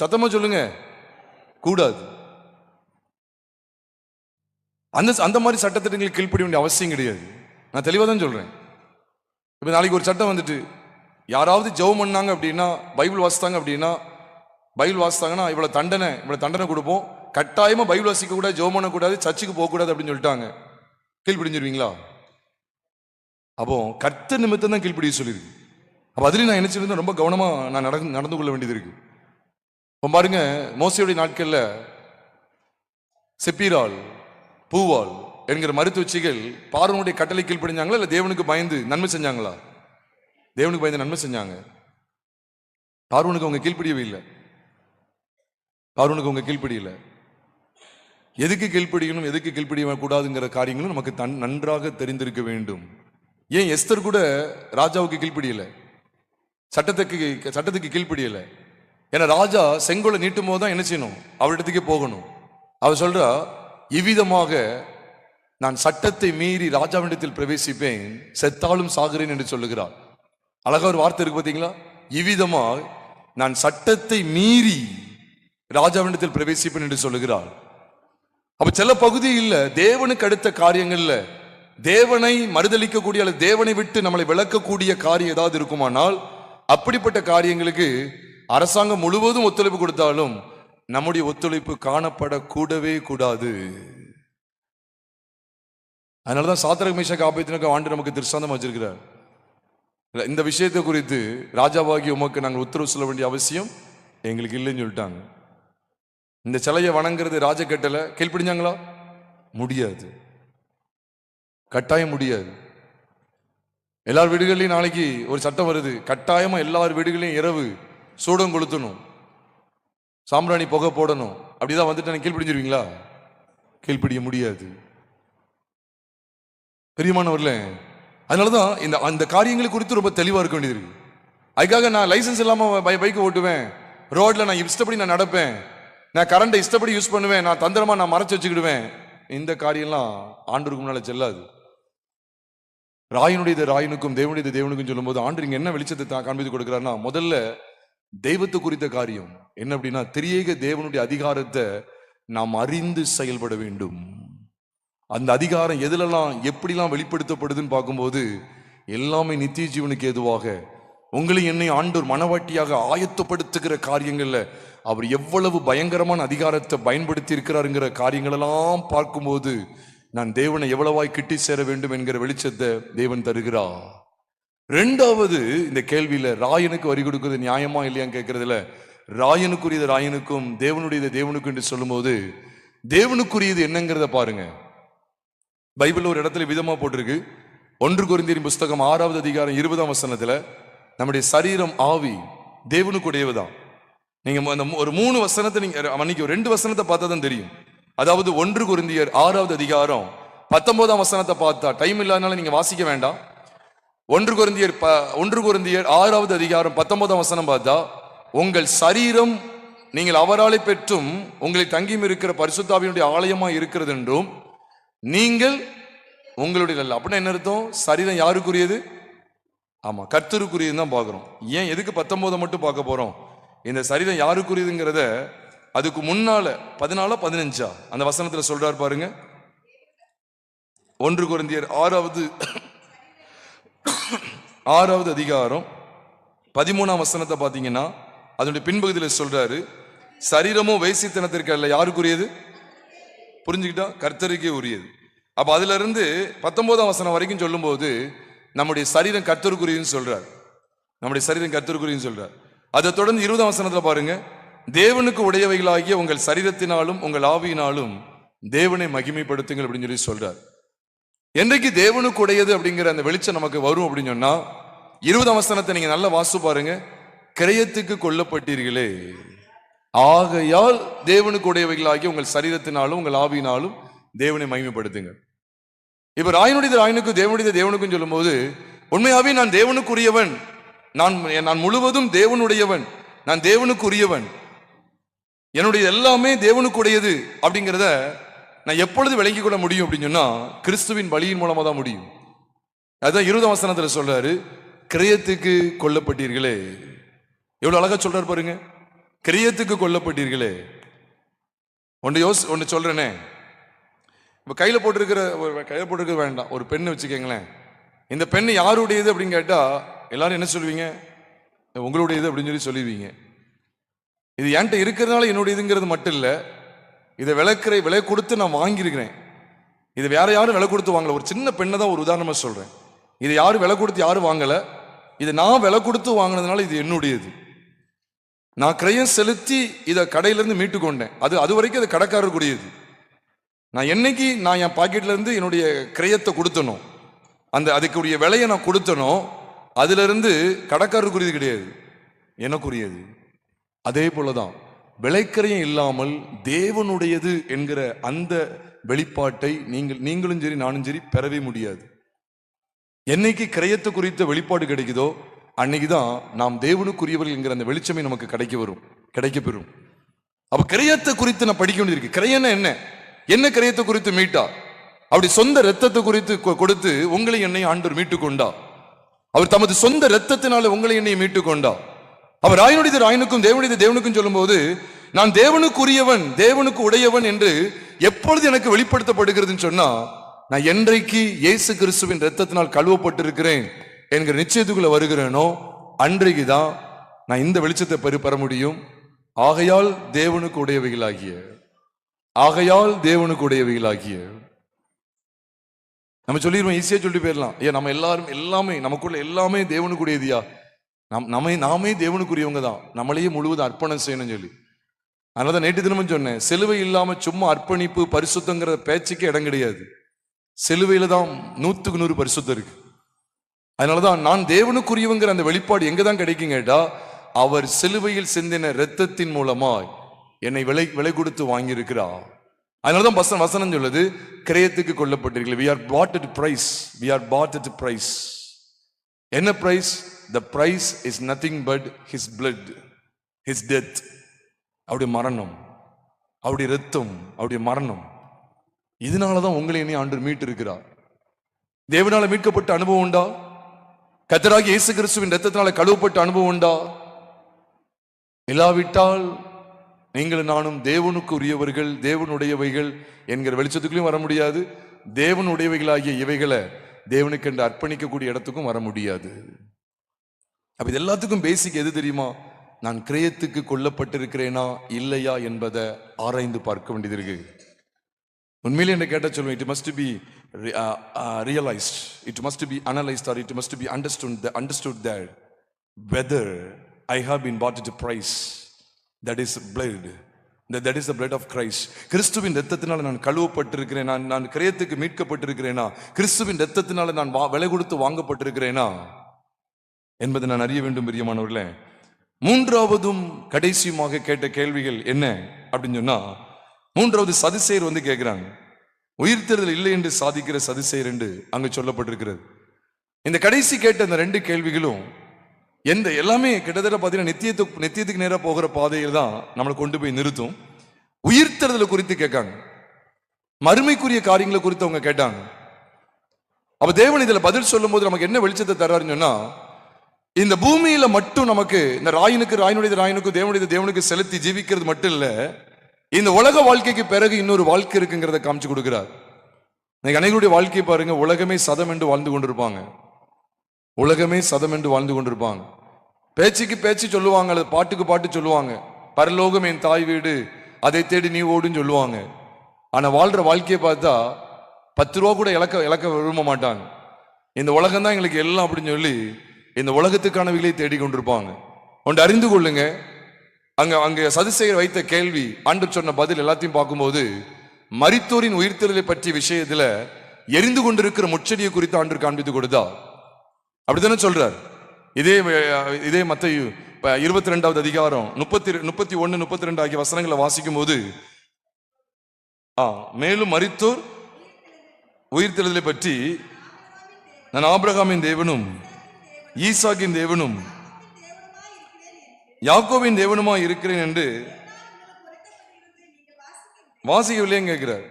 சத்தமா சொல்லுங்க. கூடாது. அந்த மாதிரி சட்டத்திட்டங்களுக்கு கீழ்ப்படிய வேண்டிய அவசியம் கிடையாது. நான் தெளிவாக தான் சொல்றேன். இப்ப நாளைக்கு ஒரு சட்டம் யாராவது ஜெபம் பண்ணாங்க அப்படின்னா, பைபிள் வாசித்தாங்கன்னா இவ்வளவு தண்டனை கொடுப்போம், கட்டாயமா பைபிள் வாசிக்க கூடாது, ஜெபம் பண்ணக்கூடாது, சர்ச்சுக்கு போக கூடாது அப்படின்னு சொல்லிட்டாங்க. கீழ்ப்படிஞ்சிருவீங்களா? அப்போ கர்த்தர் நிமித்தம் தான் கீழ்ப்படிய சொல்லியிருக்கு. அப்ப அதுலயும் நான் என்ன சொல்லியிருந்தேன், ரொம்ப கவனமா நான் நடந்து கொள்ள வேண்டியது இருக்கு. இப்போ பாருங்க, மோசேயுடைய நாட்கள்ல செப்பீரால், பூவால் என்கிற மருத்துவச்சிகள் பார்வனுடைய கட்டளை கீழ்ப்படிஞ்சாங்களா இல்ல தேவனுக்கு பயந்து நன்மை செஞ்சாங்களா? தேவனுக்கு பயந்து நன்மை செஞ்சாங்க. பார்வனுக்கு அவங்க கீழ்ப்படியவே இல்லை. பார்வனுக்கு அவங்க கீழ்ப்படியல. எதுக்கு கீழ்ப்படியணும், எதுக்கு கீழ்ப்படிய கூடாதுங்கிற காரியங்களும் நமக்கு நன்றாக தெரிந்திருக்க வேண்டும். ஏன் எஸ்தர் கூட ராஜாவுக்கு கீழ்ப்படியல, சட்டத்துக்கு கீழ்ப்படியல. ஏன்னா ராஜா செங்கோலை நீட்டும் போது தான் என்ன செய்யணும், அவரிடத்துக்கே போகணும். அவர் சொல்றா, இவ்விதமாக நான் சட்டத்தை மீறி ராஜாவிடத்தில் பிரவேசிப்பேன், செத்தாலும் சாகிறேன் என்று சொல்லுகிறார். அழகா ஒரு வார்த்தை இருக்கு பாத்தீங்களா? இவ்விதமாக நான் சட்டத்தை மீறி ராஜாவிடத்தில் பிரவேசிப்பேன் என்று சொல்லுகிறார். அப்ப சில பகுதி இல்ல, தேவனுக்கு அடுத்த காரியங்கள்ல தேவனை மறுதளிக்கக்கூடிய அல்லது தேவனை விட்டு நம்மளை விளக்கக்கூடிய காரியம் ஏதாவது இருக்குமானால், அப்படிப்பட்ட காரியங்களுக்கு அரசாங்கம் முழுவதும் ஒத்துழைப்பு கொடுத்தாலும் நம்முடைய ஒத்துழைப்பு காணப்படக்கூடவே கூடாது. அதனாலதான் சாத்ராக் மேஷாக் ஆபேத்நேகோ ஆண்டு நமக்கு திருஷ்டாந்தம் வச்சிருக்கிறார். இந்த விஷயத்தை குறித்து ராஜாவாகி உமக்கு நாங்கள் உத்தரவு சொல்ல வேண்டிய அவசியம் எங்களுக்கு இல்லைன்னு சொல்லிட்டாங்க. இந்த சிலையை வணங்குறது ராஜகட்டளை, கீழ்ப்படிஞ்சாங்களா? முடியாது, கட்டாயம் முடியாது. எல்லார் வீடுகள்லையும் நாளைக்கு ஒரு சட்டம் வருது, கட்டாயமா எல்லார் வீடுகளையும் இரவு சூடம் கொளுத்தணும், சாம்பிராணி புகை போடணும். அப்படிதான் வந்துட்டு கீழ்ப்படிஞ்சிருவீங்களா? கீழ்ப்படிய முடியாது. பிரியமானவர்களே, அதனாலதான் அந்த காரியங்களை குறித்து ரொம்ப தெளிவா இருக்க வேண்டியது இருக்கு. அதுக்காக நான் லைசன்ஸ் இல்லாம பைக் ஓட்டுவேன், ரோட்ல நான் இஷ்டப்படி நான் நடப்பேன், நான் கரண்டை இஷ்டப்படி யூஸ் பண்ணுவேன், நான் தந்திரமா நான் மறைச்சு வச்சுக்கிடுவேன், இந்த காரியம்லாம் ஆண்டவருக்கு முன்னால செல்லாது. ராயனுடையது ராயனுக்கும் தேவனுடையது தேவனுக்கும் சொல்லும் போது ஆண்டு இங்க என்ன வெளிச்சத்தை காண்பித்து கொடுக்கிறாருன்னா, முதல்ல தெய்வத்தை குறித்த காரியம் என்ன அப்படின்னா, திரியேக தேவனுடைய அதிகாரத்தை நாம் அறிந்து செயல்பட வேண்டும். அந்த அதிகாரம் எதுலெல்லாம் எப்படிலாம் வெளிப்படுத்தப்படுதுன்னு பார்க்கும்போது எல்லாமே நித்திய ஜீவனுக்கு ஏதுவாக உங்களை என்னை ஆண்டோர் மனவாட்டியாக ஆயத்தப்படுத்துகிற காரியங்கள்ல அவர் எவ்வளவு பயங்கரமான அதிகாரத்தை பயன்படுத்தி இருக்கிறாருங்கிற காரியங்களெல்லாம் பார்க்கும்போது நான் தேவனை எவ்வளவாய் கிட்டி சேர வேண்டும் என்கிற வெளிச்சத்தை தேவன் தருகிறார். ரெண்டாவது, இந்த கேள்வியில ராயனுக்கு வரி கொடுக்கிறது நியாயமா இல்லையான்னு கேட்கறதுல, ராயனுக்குரியது ராயனுக்கும் தேவனுடையது தேவனுக்கும் என்று சொல்லும் போது தேவனுக்குரியது என்னங்கிறத பாருங்க. பைபிள் ஒரு இடத்துல விதமா போட்டிருக்கு. 1 கொரிந்தியர் புஸ்தகம் 6வது அதிகாரம் 20ஆம் வசனத்துல, நம்முடைய சரீரம் ஆவி தேவனுக்குடையதுதான். நீங்க ஒரு 3 வசனத்தை நீங்க அன்னைக்கு 2 வசனத்தை பார்த்தா தான் தெரியும். அதாவது 1 கொரிந்தியர் 6வது அதிகாரம் 19ஆம் வசனத்தை பார்த்தா, டைம் இல்லாதனால நீங்க வாசிக்க வேண்டாம். 1 கொரிந்தியர் 6வது அதிகாரம் 19ஆம் வசனம் பார்த்தா, உங்கள் சரீரம் நீங்கள் அவராலே பெற்றும் உங்களை தங்கியும் இருக்கிற பரிசுத்தாவியினுடைய ஆலயமா இருக்கிறது என்றும் நீங்கள் உங்களுடைய அல்ல. அப்படின்னா என்ன அர்த்தம்? சரீரம் யாருக்குரியது? ஆமா, கர்த்தருக்குரியது தான் பார்க்கிறோம். ஏன் எதுக்கு 19 மட்டும் பார்க்க போறோம்? இந்த சரீரம் யாருக்குரியதுங்கிறத அதுக்கு முன்னால 14 15 அந்த வசனத்துல சொல்றாரு பாருங்க. 1 கொரிந்தியர் 6வது அதிகாரம் 13ஆம் வசனத்தை பார்த்தீங்கன்னா அதனுடைய பின்பகுதியில் சொல்றாரு, சரீரமும் வேசித்தனத்திற்கு அல்ல, யாருக்குரியது? புரிஞ்சுக்கிட்டா? கர்த்தருக்கே உரியது. அப்ப அதுல இருந்து 19ஆம் வசனம் வரைக்கும் சொல்லும் போது நம்முடைய சரீரம் கர்த்தருக்குரியதுன்னு சொல்றார். நம்முடைய சரீரம் கர்த்தருக்குரியதுன்னு சொல்றார். அதை தொடர்ந்து 20ஆம் வசனத்துல பாருங்க, தேவனுக்கு உடையவைகளாகிய உங்கள் சரீரத்தினாலும் உங்கள் ஆவியினாலும் தேவனை மகிமைப்படுத்துங்கள் அப்படின்னு சொல்லி சொல்றார். என்றைக்கு தேவனுக்கு உடையது அப்படிங்கிற அந்த வெளிச்சம் நமக்கு வரும் அப்படின்னு சொன்னா, 20ஆம் வசனத்தை நீங்க நல்லா வாசு பாருங்க. கிரயத்துக்கு கொல்லப்பட்டீர்களே, ஆகையால் தேவனுக்கு உடையவைகளாகிய உங்கள் சரீரத்தினாலும் உங்கள் ஆவியினாலும் தேவனை மகிமைப்படுத்துங்க. இப்ப ராயனுடையது ராயனுக்கும் தேவனுடையது தேவனுக்கும் சொல்லும் போது, உண்மையாவே நான் தேவனுக்குரியவன், நான் முழுவதும் தேவனுடையவன், நான் தேவனுக்குரியவன், என்னுடைய எல்லாமே தேவனுக்குடையது அப்படிங்கிறத நான் எப்பொழுது விளங்கி கொள்ள முடியும் அப்படின்னு சொன்னா, கிறிஸ்துவின் பலியின் மூலமா தான் முடியும். அதான் 20ஆம் வசனத்துல சொல்றாரு, கிரயத்துக்கு கொல்லப்பட்டீர்களே. எவ்வளவு அழகா சொல்றாரு பாருங்க, கிரயத்துக்கு கொல்லப்பட்டீர்களே. ஒன்று சொல்றேனே, இப்ப கையில போட்டிருக்கிற வேண்டாம், ஒரு பெண்ணு வச்சுக்கங்களேன். இந்த பெண்ணு யாருடையது அப்படின்னு கேட்டா எல்லாரும் என்ன சொல்லுவீங்க? உங்களுடையது அப்படின்னு சொல்லுவீங்க. இது என்கிட்ட இருக்கிறதுனால என்னுடையதுங்கிறது மட்டும் இல்ல, இதை விலை கொடுத்து நான் வாங்கியிருக்கிறேன். இது வேற யாரும் விலை கொடுத்து வாங்கல. ஒரு சின்ன பெண்ணை தான் ஒரு உதாரணமா சொல்றேன். இது யாரும் விலை கொடுத்து யாரும் வாங்கல, இது நான் விலை கொடுத்து வாங்கினதுனால இது என்னுடையது. நான் கிரயம் செலுத்தி இதை கடையிலிருந்து மீட்டு கொண்டேன். அது வரைக்கும் அது கடைக்காரருக்குரியது. நான் என்னைக்கு நான் என் பாக்கெட்ல இருந்து என்னுடைய கிரயத்தை கொடுத்தனோ, அதுக்குரிய விலையை நான் கொடுத்தனோ, அதுல இருந்து கடைக்காரருக்குரியது கிடையாது, எனக்குரியது. அதே போலதான் விலைக்கிரயம் இல்லாமல் தேவனுடையது என்கிற அந்த வெளிப்பாட்டை நீங்களும் சரி நானும் சரி பெறவே முடியாது. என்னைக்கு கிரயத்தை குறித்த வெளிப்பாடு கிடைக்குதோ அன்னைக்குதான் நாம் தேவனுக்குரியவர்கள் என்கிற அந்த வெளிச்சமே நமக்கு கிடைக்க பெறும். அப்ப கிரயத்தை குறித்து நான் படிக்க வேண்டியிருக்கு. கிரயம்னா என்ன கிரயத்தை குறித்து மீட்டா? அப்படி சொந்த ரத்தத்தை குறித்து கொடுத்து உங்களை என்னை ஆண்டவர் மீட்டு கொண்டா. அவர் தமது சொந்த ரத்தத்தினால உங்களை என்னை மீட்டு கொண்டா. அவர் ராயனுடையது ராயனுக்கும் தேவனுடையது தேவனுக்கும் சொல்லும் போது, நான் தேவனுக்குரியவன் தேவனுக்கு உடையவன் என்று எப்பொழுது எனக்கு வெளிப்படுத்தப்படுகிறதுன்னு சொன்னா, நான் என்றைக்கு இயேசு கிறிஸ்துவின் ரத்தத்தினால் கழுவப்பட்டிருக்கிறேன் என்கிற நிச்சயத்துக்குள்ள வருகிறேனோ அன்றைக்குதான் நான் இந்த வெளிச்சத்தை பெற முடியும். ஆகையால் தேவனுக்கு உடையவைகளாகிய நம்ம சொல்லிடுவோம், ஈஸியா சொல்லிட்டு போயிடலாம். நம்ம எல்லாமே நமக்குள்ள எல்லாமே தேவனுக்குரியதியா, நாமே தேவனுக்குரியவங்க தான், நம்மளையே முழுவதும் அர்ப்பணம் செய்யணும் சொல்லி. அதனாலதான் நேற்று தினமும் சொன்னேன், சிலுவை இல்லாம சும்மா அர்ப்பணிப்பு பரிசுத்தங்கிற பேச்சுக்கே இடம் கிடையாது. சிலுவையில தான் 100க்கு 100 பரிசுத்தம் இருக்கு. அதனாலதான் நான் தேவனுக்குரியவங்கிற அந்த வெளிப்பாடு எங்கதான் கிடைக்கும் கேட்டா, அவர் சிலுவையில் சிந்தின இரத்தத்தின் மூலமாய் என்னை விலை கொடுத்து வாங்கியிருக்கிறார். அதனாலதான் வசனம் சொல்லுது, கிரயத்துக்கு கொல்லப்பட்டிருக்கீர்கள். we are bought at price, we are bought at price. என்ன price? the price is nothing but his blood, his death. அவருடைய மரணம், அவருடைய இரத்தம், அவருடைய மரணம். இதனாலதான் உங்களை இனி ஆண்டவர் மீட்டு இருக்கிறார். தேவனால மீட்கப்பட்ட அனுபவம் உண்டா? கர்த்தராகிய இயேசு கிறிஸ்துவின் இரத்தத்தினால கழுவப்பட்ட அனுபவம் உண்டா? இல்லாவிட்டால் நீங்கள் நானும் தேவனுக்கு உரியவர்கள், தேவனுடையவைகள் என்கிற வெளிச்சத்துக்குள்ளேயும் வர முடியாது. தேவனுடையவைகளாகிய இவைகளை தேவனுக்கு என்று அர்ப்பணிக்கக்கூடிய இடத்துக்கும் வர முடியாது. அப்ப இது எல்லாத்துக்கும் பேசிக் எது தெரியுமா? நான் கிரயத்துக்கு கொல்லப்பட்டிருக்கிறேனா இல்லையா என்பதை ஆராய்ந்து பார்க்க வேண்டியது இருக்கு. உண்மையிலே என்ன கேட்ட சொல்லுவேன், it must be realized, it must be analyzed, or it must be understood that whether I have been bought at a price, that is blood, that is the blood of Christ. கிறிஸ்துவின் இரத்தத்தினால நான் கழுவப்பட்டிருக்கிறேன், நான் கிரயத்துக்கு மீட்கப்பட்டிருக்கிறேனா, கிறிஸ்துவின் இரத்தத்தினால நான் விலை கொடுத்து வாங்கப்பட்டிருக்கிறேனா என்பதை நான் அறிய வேண்டும். பிரியமானவர்களே, மூன்றாவதும் கடைசியுமாக கேட்ட கேள்விகள் என்ன அப்படின்னு சொன்னா, மூன்றாவது சதுசேயர் வந்து கேட்கிறாங்க. உயிர்த்தெழுதல் இல்லை என்று சாதிக்கிற சதுசேயர் என்று அங்கு சொல்லப்பட்டிருக்கிறது. இந்த கடைசி கேட்ட இந்த ரெண்டு கேள்விகளும் எல்லாமே கிட்டத்தட்ட பார்த்தீங்கன்னா நித்தியத்துக்கு நேராக போகிற பாதையில் தான் நம்மளை கொண்டு போய் நிறுத்தும். உயிர்த்தெழுதலை குறித்து கேட்காங்க, மறுமைக்குரிய காரியங்களை குறித்து அவங்க கேட்டாங்க. அப்ப தேவன் இதுல பதில் சொல்லும் போது நமக்கு என்ன வெளிச்சத்தை தர்றாருன்னு சொன்னா, இந்த பூமியில மட்டும் நமக்கு இந்த ராயனுக்கு தேவனுக்கு செலுத்தி ஜீவிக்கிறது மட்டும் இல்ல, இந்த உலக வாழ்க்கைக்கு பிறகு இன்னொரு வாழ்க்கை இருக்குங்கிறத காமிச்சு கொடுக்கிறார். இன்னைக்கு அனைவருடைய வாழ்க்கையை பாருங்க, உலகமே சதம் என்று வாழ்ந்து கொண்டிருப்பாங்க. உலகமே சதம் என்று வாழ்ந்து கொண்டிருப்பாங்க. பேச்சுக்கு பேச்சு சொல்லுவாங்க, அல்லது பாட்டுக்கு பாட்டு சொல்லுவாங்க. பரலோகம் என் தாய் வீடு, அதை தேடி நீ ஓடுன்னு சொல்லுவாங்க. ஆனா வாழ்ற வாழ்க்கையை பார்த்தா 10 ரூபா கூட இழக்க விரும்ப மாட்டாங்க. இந்த உலகம் தான் எங்களுக்கு எல்லாம் அப்படின்னு சொல்லி இந்த உலகத்துக்கானவைகளை தேடி கொண்டிருப்பாங்க. ஒன்று அறிந்து கொள்ளுங்க, அங்க சதுசேயர் வைத்த கேள்வி, ஆண்டவர் சொன்ன பதில் எல்லாத்தையும் பார்க்கும்போது, மரித்தோரின் உயிர்த்தெழுதலை பற்றிய விஷயத்துல எரிந்து கொண்டிருக்கிற முச்செடியை குறித்து ஆண்டவர் காண்பித்து கொடுத்தா. அப்படித்தானே சொல்றார். இதே மத்தேயு 22வது அதிகாரம் 31, 32 ஆகிய வசனங்களை வாசிக்கும் போது, மேலும் மரித்தோர் உயிர்த்தெழுதலை பற்றி நான் ஆபிரகாமின் தேவனும் ஈசாக்கின் தேவனும் யாக்கோபின் தேவனுமா இருக்கிறேன் என்று வாசிக்கவில்லையே கேட்கிறார்.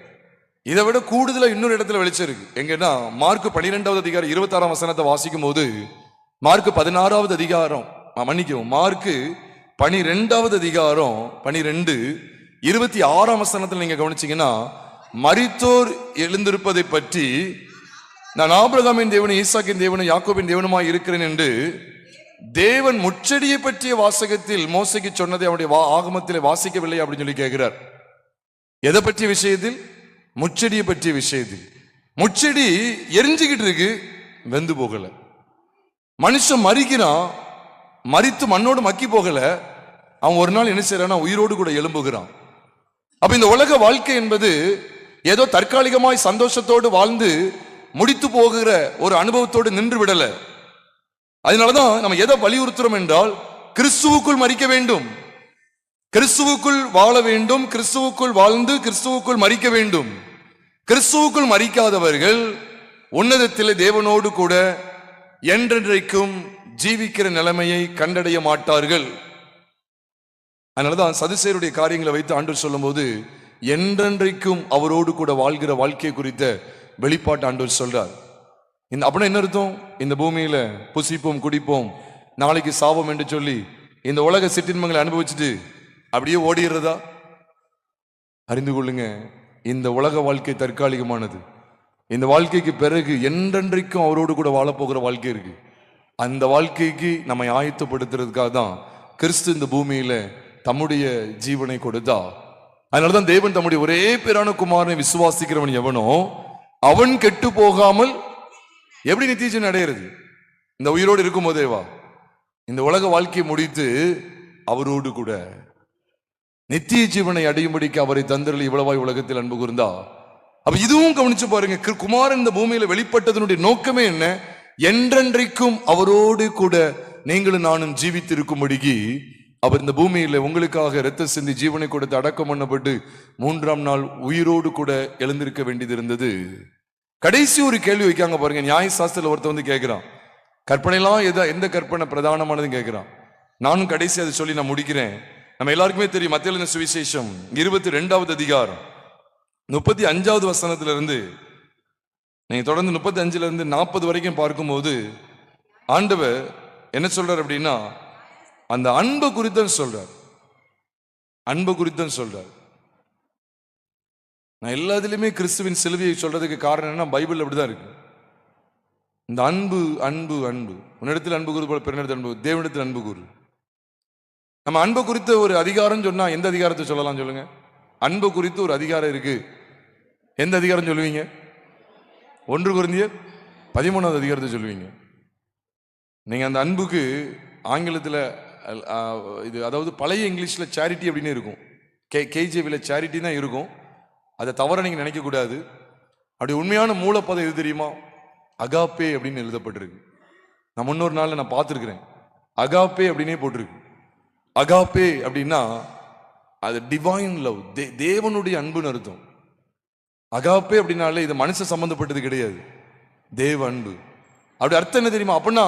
இதை விட கூடுதலா இன்னொரு இடத்துல வெளிச்சம் இருக்கு. எங்கன்னா மார்க் 12வது அதிகாரம் 26ஆம் வசனத்தை வாசிக்கும் போது, மார்க் 16வது அதிகாரம் மார்க் 12வது அதிகாரம் 12 26ஆம் வசனத்தில் நீங்க கவனிச்சீங்கன்னா, மரித்தோர் எழுந்திருப்பதை பற்றி நான் ஆபிரகாமின் தேவனும் ஈசாக்கின் தேவனும் யாக்கோபின் தேவனுமாய் இருக்கிறேன் என்று தேவன் முச்செடியை பற்றிய வாசகத்தில் மோசைக்கு சொன்னதை அவனுடைய ஆகமத்திலே வாசிக்கவில்லை அப்படின்னு சொல்லி கேட்கிறார். எதை பற்றிய விஷயத்தில்? முச்செடியை பற்றிய விஷயத்தில். முச்செடி எரிஞ்சுக்கிட்டு இருக்கு, வெந்து போகல. மனுஷன் மறிக்கிறான், மறித்து மண்ணோடு மக்கி போகல. அவன் ஒரு நாள் என்ன செய்யறான்? உயிரோடு கூட எழும்புகிறான். அப்ப இந்த உலக வாழ்க்கை என்பது ஏதோ தற்காலிகமாய் சந்தோஷத்தோடு வாழ்ந்து முடித்து போகிற ஒரு அனுபவத்தோடு நின்று விடல. அதனாலதான் நம்ம எதை வலியுறுத்துறோம் என்றால், கிறிஸ்துவுக்குள் மரிக்க வேண்டும், கிறிஸ்துவுக்குள் வாழ வேண்டும், கிறிஸ்துவுக்குள் வாழ்ந்து கிறிஸ்துவுக்குள் மரிக்க வேண்டும். கிறிஸ்துவுக்குள் மரிக்காதவர்கள் உன்னதத்தில் தேவனோடு கூட என்றென்றைக்கும் ஜீவிக்கிற நிலைமையை கண்டடைய மாட்டார்கள். அதனாலதான் சதுசேயருடைய காரியங்களை வைத்து ஆண்டவர் சொல்லும் போது, என்றென்றைக்கும் அவரோடு கூட வாழ்கிற வாழ்க்கை குறித்த வெளிப்பாட்டு ஆண்டவர் சொல்றார். அப்படின்னா என்ன அர்த்தம்? இந்த பூமியில புசிப்போம் குடிப்போம் நாளைக்கு சாபம் என்று சொல்லி இந்த உலக சிற்றின்பங்களை அனுபவிச்சுட்டு அப்படியே ஓடிடுறதா? அறிந்து கொள்ளுங்க, இந்த உலக வாழ்க்கை தற்காலிகமானது. இந்த வாழ்க்கைக்கு பிறகு என்றென்றைக்கும் அவரோடு கூட வாழப்போகிற வாழ்க்கை இருக்கு. அந்த வாழ்க்கைக்கு நம்மை ஆயத்தப்படுத்துறதுக்காக தான் கிறிஸ்து இந்த பூமியில தம்முடைய ஜீவனை கொடுத்தா. அதனாலதான் தேவன் தம்முடைய ஒரே பேரான குமாரனை விசுவாசிக்கிறவன் எவனோ அவன் கெட்டு போகாமல் எப்படி நித்திய ஜீவன் அடையிறது? இந்த உயிரோடு இருக்கும் போதேவா? இந்த உலக வாழ்க்கையை முடித்து அவரோடு கூட நித்திய ஜீவனை அடையும்படிக்கு அவரை தந்தரில் இவ்வளவாய் உலகத்தில் அன்பு கூர்ந்தா. அப்ப இதுவும் கவனிச்சு பாருங்க, குமாரன் இந்த பூமியில வெளிப்பட்டதனுடைய நோக்கமே என்ன? என்றென்றைக்கும் அவரோடு கூட நீங்களும் நானும் ஜீவித்திருக்கும்படிக்கு அவர் இந்த பூமியில உங்களுக்காக இரத்த சிந்தி ஜீவனை கொடுத்து அடக்கம் பண்ணப்பட்டு 3ஆம் நாள் உயிரோடு கூட எழுந்திருக்க வேண்டியது இருந்தது. கடைசி ஒரு கேள்வி வைக்காங்க பாருங்க. நியாய சாஸ்திரத்துல ஒருத்தர் வந்து கேட்கிறான், கற்பனைலாம் எந்த கற்பனை பிரதானமானதுன்னு கேட்கிறான். நானும் கடைசி அதை சொல்லி நான் முடிக்கிறேன். நம்ம எல்லாருக்குமே தெரியும், மத்தேயு எழுதின சுவிசேஷம் 22வது அதிகாரம் 35வது வசனத்திலிருந்து நீங்க தொடர்ந்து 35ல இருந்து 40 வரைக்கும் பார்க்கும்போது ஆண்டவர் என்ன சொல்றார் அப்படின்னா, அந்த அன்பு குறித்து சொல்றார். அன்பு குறித்து சொல்றார். நான் எல்லாத்திலுமே கிறிஸ்துவின் சிலுவையை சொல்றதுக்கு காரணம் என்ன, பைபிள் அப்படிதான் இருக்கு. இந்த அன்பு அன்பு அன்பு, உன்னிடத்தில் அன்பு கூறு போல பிறனிடத்தில் அன்பு, தேவனிடத்தில் அன்பு கூறு. நம்ம அன்பு குறித்த ஒரு அதிகாரம் சொன்னா எந்த அதிகாரத்தை சொல்லலாம் சொல்லுங்க? அன்பு குறித்து ஒரு அதிகாரம் இருக்கு. எந்த அதிகாரம் சொல்லுவீங்க? 1 கொரிந்தியர் 13வது அதிகாரத்தை சொல்லுவீங்க. நீங்க அந்த அன்புக்கு ஆங்கிலத்தில் இது, அதாவது பழைய இங்கிலீஷ்ல சேரிட்டி அப்படின்னு இருக்கும், கேஜேவில சேரிட்டி தான் இருக்கும். அதை தவற நீங்க நினைக்க கூடாது. அப்படி உண்மையான மூலப்பதம் எது தெரியுமா? அகாப்பே அப்படின்னு எழுதப்பட்டிருக்கு. நான் முன்னொரு நாள் நான் பார்த்துருக்கிறேன், அகாப்பே அப்படின்னே போட்டிருக்கு. அகாப்பே அப்படின்னா அது டிவைன் லவ், தேவனுடைய அன்புன்னு அர்த்தம். அகாப்பே அப்படின்னாலே இது மனுஷ சம்பந்தப்பட்டது கிடையாது, தேவ அன்பு. அப்படி அர்த்தம் என்ன தெரியுமா? அப்படின்னா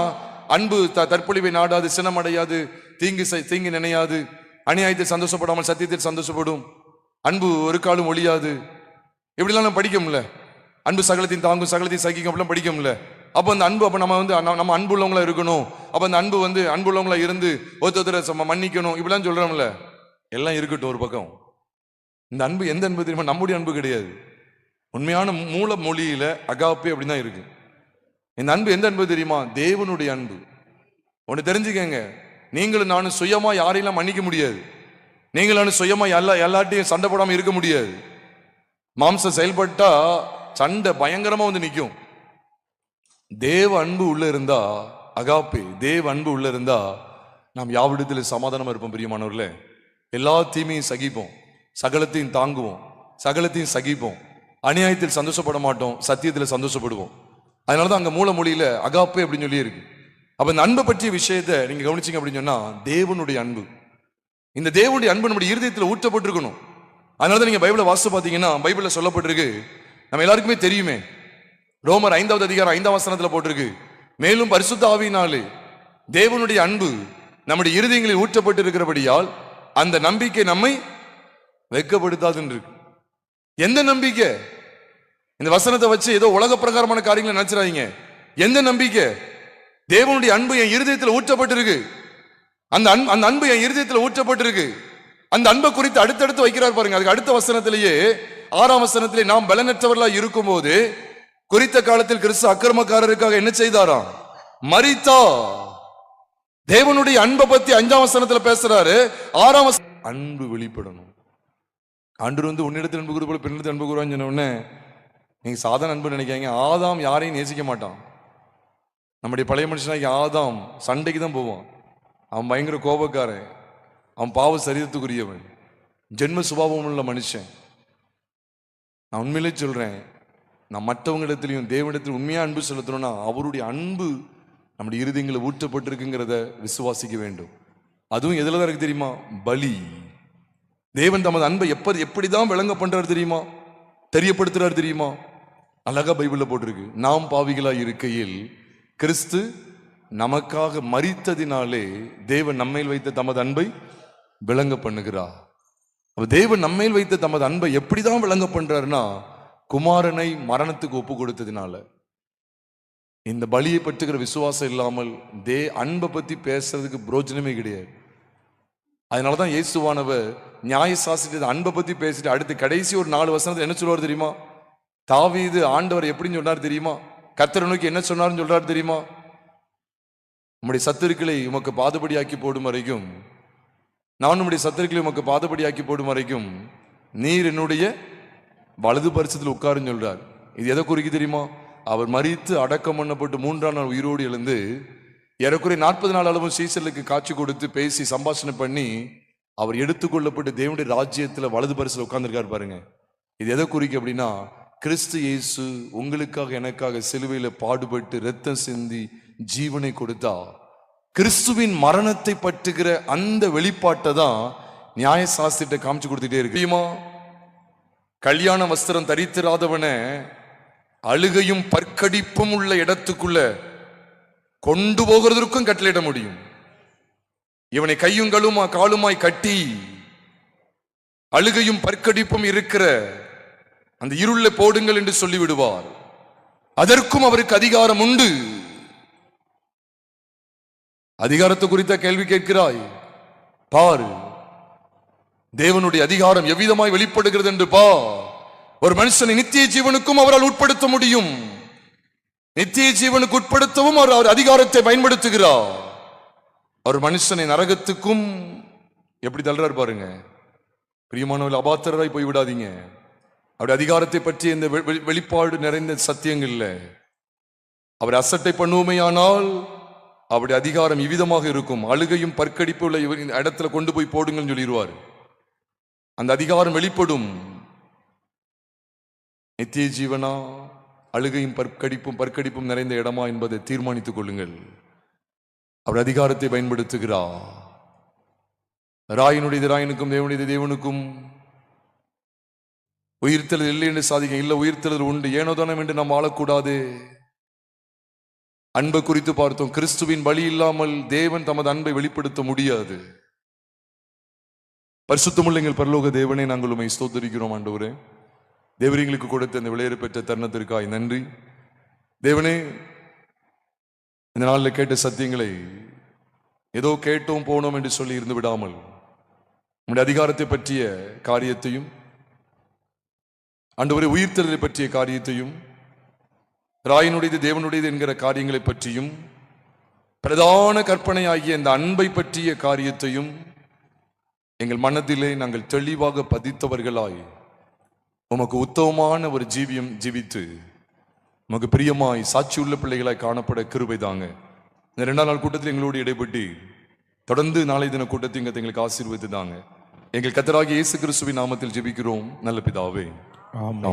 அன்பு தற்பொழிவை நாடாது, சினமடையாது, தீங்கு நினையாது, அநியாயத்தை சந்தோஷப்படாமல் சத்தியத்தில் சந்தோஷப்படும், அன்பு ஒரு காலம் ஒழியாது. இப்படிலாம் நம்ம படிக்கோம்ல. அன்பு சகலத்தையும் தாங்கும், சகலத்தையும் சகிக்கும், அப்படிலாம் படிக்கோம்ல. அப்போ அந்த அன்பு, அப்போ நம்ம வந்து நம்ம அன்புள்ளவங்களா இருக்கணும். அப்போ அந்த அன்பு வந்து அன்புள்ளவங்களா இருந்து ஒருத்தரை மன்னிக்கணும், இப்படிலாம் சொல்றோம்ல. எல்லாம் இருக்கட்டும் ஒரு பக்கம். இந்த அன்பு எந்த அன்பு தெரியுமா? நம்முடைய அன்பு கிடையாது. உண்மையான மூல மொழியில அகாப்பே அப்படிதான் இருக்கு. இந்த அன்பு எந்த அன்பு தெரியுமா? தேவனுடைய அன்பு. ஒன்று தெரிஞ்சுக்கங்க, நீங்களும் நானும் சுயமா யாரையெல்லாம் மன்னிக்க முடியாது. நீங்களும் நானும் சுயமா எல்லாட்டையும் சண்டை போடாம இருக்க முடியாது. மாம்சம் செயல்பட்டா சண்டை பயங்கரமா வந்து நிற்கும். தேவ அன்பு உள்ள இருந்தா, அகாப்பே தேவ அன்பு உள்ள இருந்தா நாம் யாவிடத்தில் சமாதானமா இருப்போம். பிரியமானவர்களே, எல்லா தீமையும் சகிப்போம், சகலத்தையும் தாங்குவோம், சகலத்தையும் சகிப்போம், அநியாயத்தில் சந்தோஷப்பட மாட்டோம், சத்தியத்தில் சந்தோஷப்படுவோம். அதனாலதான் அங்க மூல மொழியில அகாப்பே அப்படின்னு சொல்லி இருக்கு. அப்ப இந்த அன்பை பற்றிய விஷயத்தை நீங்க கவனிச்சீங்க அப்படின்னு சொன்னா, தேவனுடைய அன்பு, இந்த தேவனுடைய அன்பு நம்முடைய இருதயத்தில் ஊற்றப்பட்டிருக்கணும். அதனாலதான் நீங்க பைபிளை வாசித்து பார்த்தீங்கன்னா, பைபிள்ல சொல்லப்பட்டிருக்கு, நம்ம எல்லாருக்குமே தெரியுமே, ரோமர் 5வது அதிகாரம் 5ஆம் வசனத்துல போட்டிருக்கு, மேலும் பரிசுத்த ஆவியினாலே தேவனுடைய அன்பு நம்முடைய இருதயங்களில் ஊற்றப்பட்டு இருக்கிறபடியால் அந்த நம்பிக்கை நம்மை வெட்கப்படுத்தாதுன்னு இருக்கு. எந்த நம்பிக்கை? இந்த வசனத்தை வச்சு ஏதோ உலக பிரகாரமான காரியங்களை நினைச்சிடாதீங்க. எந்த நம்பிக்கை? தேவனுடைய அன்பு என் இருதயத்தில் ஊற்றப்பட்டிருக்கு. அந்த அன்பு என் இருதயத்தில் ஊற்றப்பட்டிருக்கு. அந்த அன்பை குறித்து அடுத்தடுத்து வைக்கிறார் பாருங்க. அதுக்கு அடுத்த வசனத்திலேயே 6ஆம் வசனத்திலே, நாம் பலனற்றவர்களா இருக்கும் போது குறித்த காலத்தில் கிறிஸ்து அக்கிரமக்காரருக்காக என்ன செய்தாராம்? மரித்தா. தேவனுடைய அன்பை பத்தி 5ஆம் வசனத்துல பேசுறாரு. 6ஆம் அன்பு வெளிப்படணும். ஆண்டவர் வந்து உன்னிடத்தில் அன்பு கூறு போல பின்னிடத்தில் அன்பு கூறுவான்னு சொன்ன உடனே நீங்க சாதாரண அன்பு நினைக்காங்க. ஆதாம் யாரையும் நேசிக்க மாட்டான். நம்முடைய பழைய மனுஷனாக்கி ஆதாம் சண்டைக்கு தான் போவான். அவன் பயங்கர கோபக்காரன், அவன் பாவ சரீரத்துக்குரியவன், ஜென்ம சுபாவம் உள்ள மனுஷன். நான் உண்மையிலே சொல்றேன், நான் மற்றவங்களிடத்திலையும் தேவனிடத்தில் உண்மையா அன்பு செலுத்தணும்னா அவருடைய அன்பு நம்முடைய இருதயங்களை ஊற்றப்பட்டிருக்குங்கிறத விசுவாசிக்க வேண்டும். அதுவும் எதுல தான் இருக்கு தெரியுமா? பலி. தேவன் தமது அன்பை எப்படிதான் விளங்க பண்றாரு தெரியுமா? தெரியப்படுத்துறாரு தெரியுமா? அழகா பைபிள்ல போட்டிருக்கு, நாம் பாவிகளா இருக்கையில் கிறிஸ்து நமக்காக மரித்ததினாலே தேவன் நம்மேல் வைத்த தமது அன்பை விளங்க பண்ணுகிறார். தேவன் நம்மேல் வைத்த தமது அன்பை எப்படிதான் விளங்க பண்றாருன்னா, குமாரனை மரணத்துக்கு ஒப்பு கொடுத்ததினால. இந்த பலியை பற்றுகிற விசுவாசம் இல்லாமல் அன்பை பத்தி பேசுறதுக்கு பிரோஜனமே கிடையாது. அதனாலதான் இயேசுவானவர் நியாயசாஸ்திரத்தை அன்பை பத்தி பேசிட்டு அடுத்து கடைசி ஒரு 4 வசனத்தை என்ன சொல்வார் தெரியுமா? தாவீது ஆண்டவர் எப்படின்னு சொன்னார் தெரியுமா? கர்த்தரை நோக்கி என்ன சொன்னார்னு சொல்றாரு தெரியுமா? உம்முடைய சத்துருக்களை உமக்கு பாதபடியாக்கி போடும் வரைக்கும், நான் உம்முடைய சத்துருக்களை உமக்கு பாதபடியாக்கி போடும் வரைக்கும் நீர் என்னுடைய வலது பரிசத்தில் உட்காருன்னு சொல்றார். இது எதை குறிக்கு தெரியுமா? அவர் மரித்து அடக்கம் பண்ணப்பட்டு 3ஆம் நாள் உயிரோடு எழுந்து ஏறக்குறைய 40 நாள் அளவும் சீசலுக்கு காட்சி கொடுத்து பேசி சம்பாஷணை பண்ணி அவர் எடுத்துக்கொள்ளப்பட்டு தேவனுடைய ராஜ்யத்துல வலது பரிசில் உட்கார்ந்துருக்காரு பாருங்க. இது எதை குறிக்கு அப்படின்னா, கிறிஸ்து இயேசு உங்களுக்காக எனக்காக சிலுவையில பாடுபட்டு இரத்தம் சிந்தி ஜீவனை கொடுத்தா கிறிஸ்துவின் மரணத்தை பற்றுகிற அந்த வெளிப்பாட்டை தான் நியாயசாஸ்திரத்தை காமிச்சு கொடுத்துட்டே இருக்கு. கல்யாண வஸ்திரம் தரித்திராதவனை அழுகையும் பற்கடிப்பும் உள்ள இடத்துக்குள்ள கொண்டு போகிறதற்கும் கட்டளையிட முடியும். இவனை கையும் காலுமாய் கட்டி அழுகையும் பற்கடிப்பும் இருக்கிற அந்த இருளை போடுங்கள் என்று சொல்லிவிடுவார். அதற்கும் அவருக்கு அதிகாரம் உண்டு. அதிகாரத்தை குறித்த கேள்வி கேட்கிறாய், பாரு தேவனுடைய அதிகாரம் எவ்விதமாய் வெளிப்படுகிறது என்று பா. ஒரு மனுஷனை நித்திய ஜீவனுக்கும் அவரால் உட்படுத்த முடியும். நித்திய ஜீவனுக்கு உட்படுத்தவும் அவர் அதிகாரத்தை பயன்படுத்துகிறார். ஒரு மனுஷனை நரகத்துக்கும் எப்படி தள்ளுறாரு பாருங்க. பிரியமானவர்கள், அபாத்திரராய் போய் விடாதீங்க. அவருடைய அதிகாரத்தை பற்றி இந்த வெளிப்பாடு நிறைந்த சத்தியங்கள்ல அவர் அசட்டை பண்ணுவோமேயானால் அவருடைய அதிகாரம் இவ்விதமாக இருக்கும். அழுகையும் பற்கடிப்பு உள்ள இடத்துல கொண்டு போய் போடுங்கன்னு சொல்லிடுவார். அந்த அதிகாரம் வெளிப்படும். நித்திய ஜீவனா அழுகையும் பற்கடிப்பும் நிறைந்த இடமா என்பதை தீர்மானித்துக் கொள்ளுங்கள். அவர் அதிகாரத்தை பயன்படுத்துகிறார். ராயினுடைய ராயனுக்கும் தேவனுடைய தேவனுக்கும் உயிர்த்தெழுதல் இல்லை என்று சாதிக்க இல்ல, உயிர்த்தெழுதல் உண்டு. ஏனோதானம் என்று நாம் வாழக்கூடாது. அன்பை குறித்து பார்த்தோம். கிறிஸ்துவின் பலி இல்லாமல் தேவன் தமது அன்பை வெளிப்படுத்த முடியாது. பரிசுத்தமுள்ள எங்கள் பரலோக தேவனே, நாங்கள் உம்மை ஸ்தோத்திரிக்கிறோம். ஆண்டவரே, தேவரே எங்களுக்கு கொடுத்த இந்த விளையாட பெற்ற தருணத்திற்காய் நன்றி. தேவனே, இந்த நாளில் கேட்ட சத்தியங்களை ஏதோ கேட்டோம் போனோம் என்று சொல்லி இருந்து விடாமல் உம்முடைய அதிகாரத்தை பற்றிய காரியத்தையும், ஆண்டவரே உயிர்த்தெழுதலை பற்றிய காரியத்தையும், ராயினுடையது தேவனுடையது என்கிற காரியங்களை பற்றியும், பிரதான கற்பனையாகிய இந்த அன்பை பற்றிய காரியத்தையும் எங்கள் மனதிலே நாங்கள் தெளிவாக பதித்தவர்களாய் உமக்கு உத்தமமான ஒரு ஜீவியம் ஜீவித்து உமக்கு பிரியமாய் சாட்சியுள்ள பிள்ளைகளாய் காணப்பட கிருபை தாங்க. இந்த 2 நாள் கூட்டத்தில் எங்களோடு இடைப்பட்டு தொடர்ந்து நாளை தின கூட்டத்தை எங்களுக்கு ஆசீர்வதித்து தாங்க. எங்கள் கர்த்தராகிய இயேசு கிறிஸ்துவின் நாமத்தில் ஜெபிக்கிறோம் நல்ல பிதாவே, ஆமென்.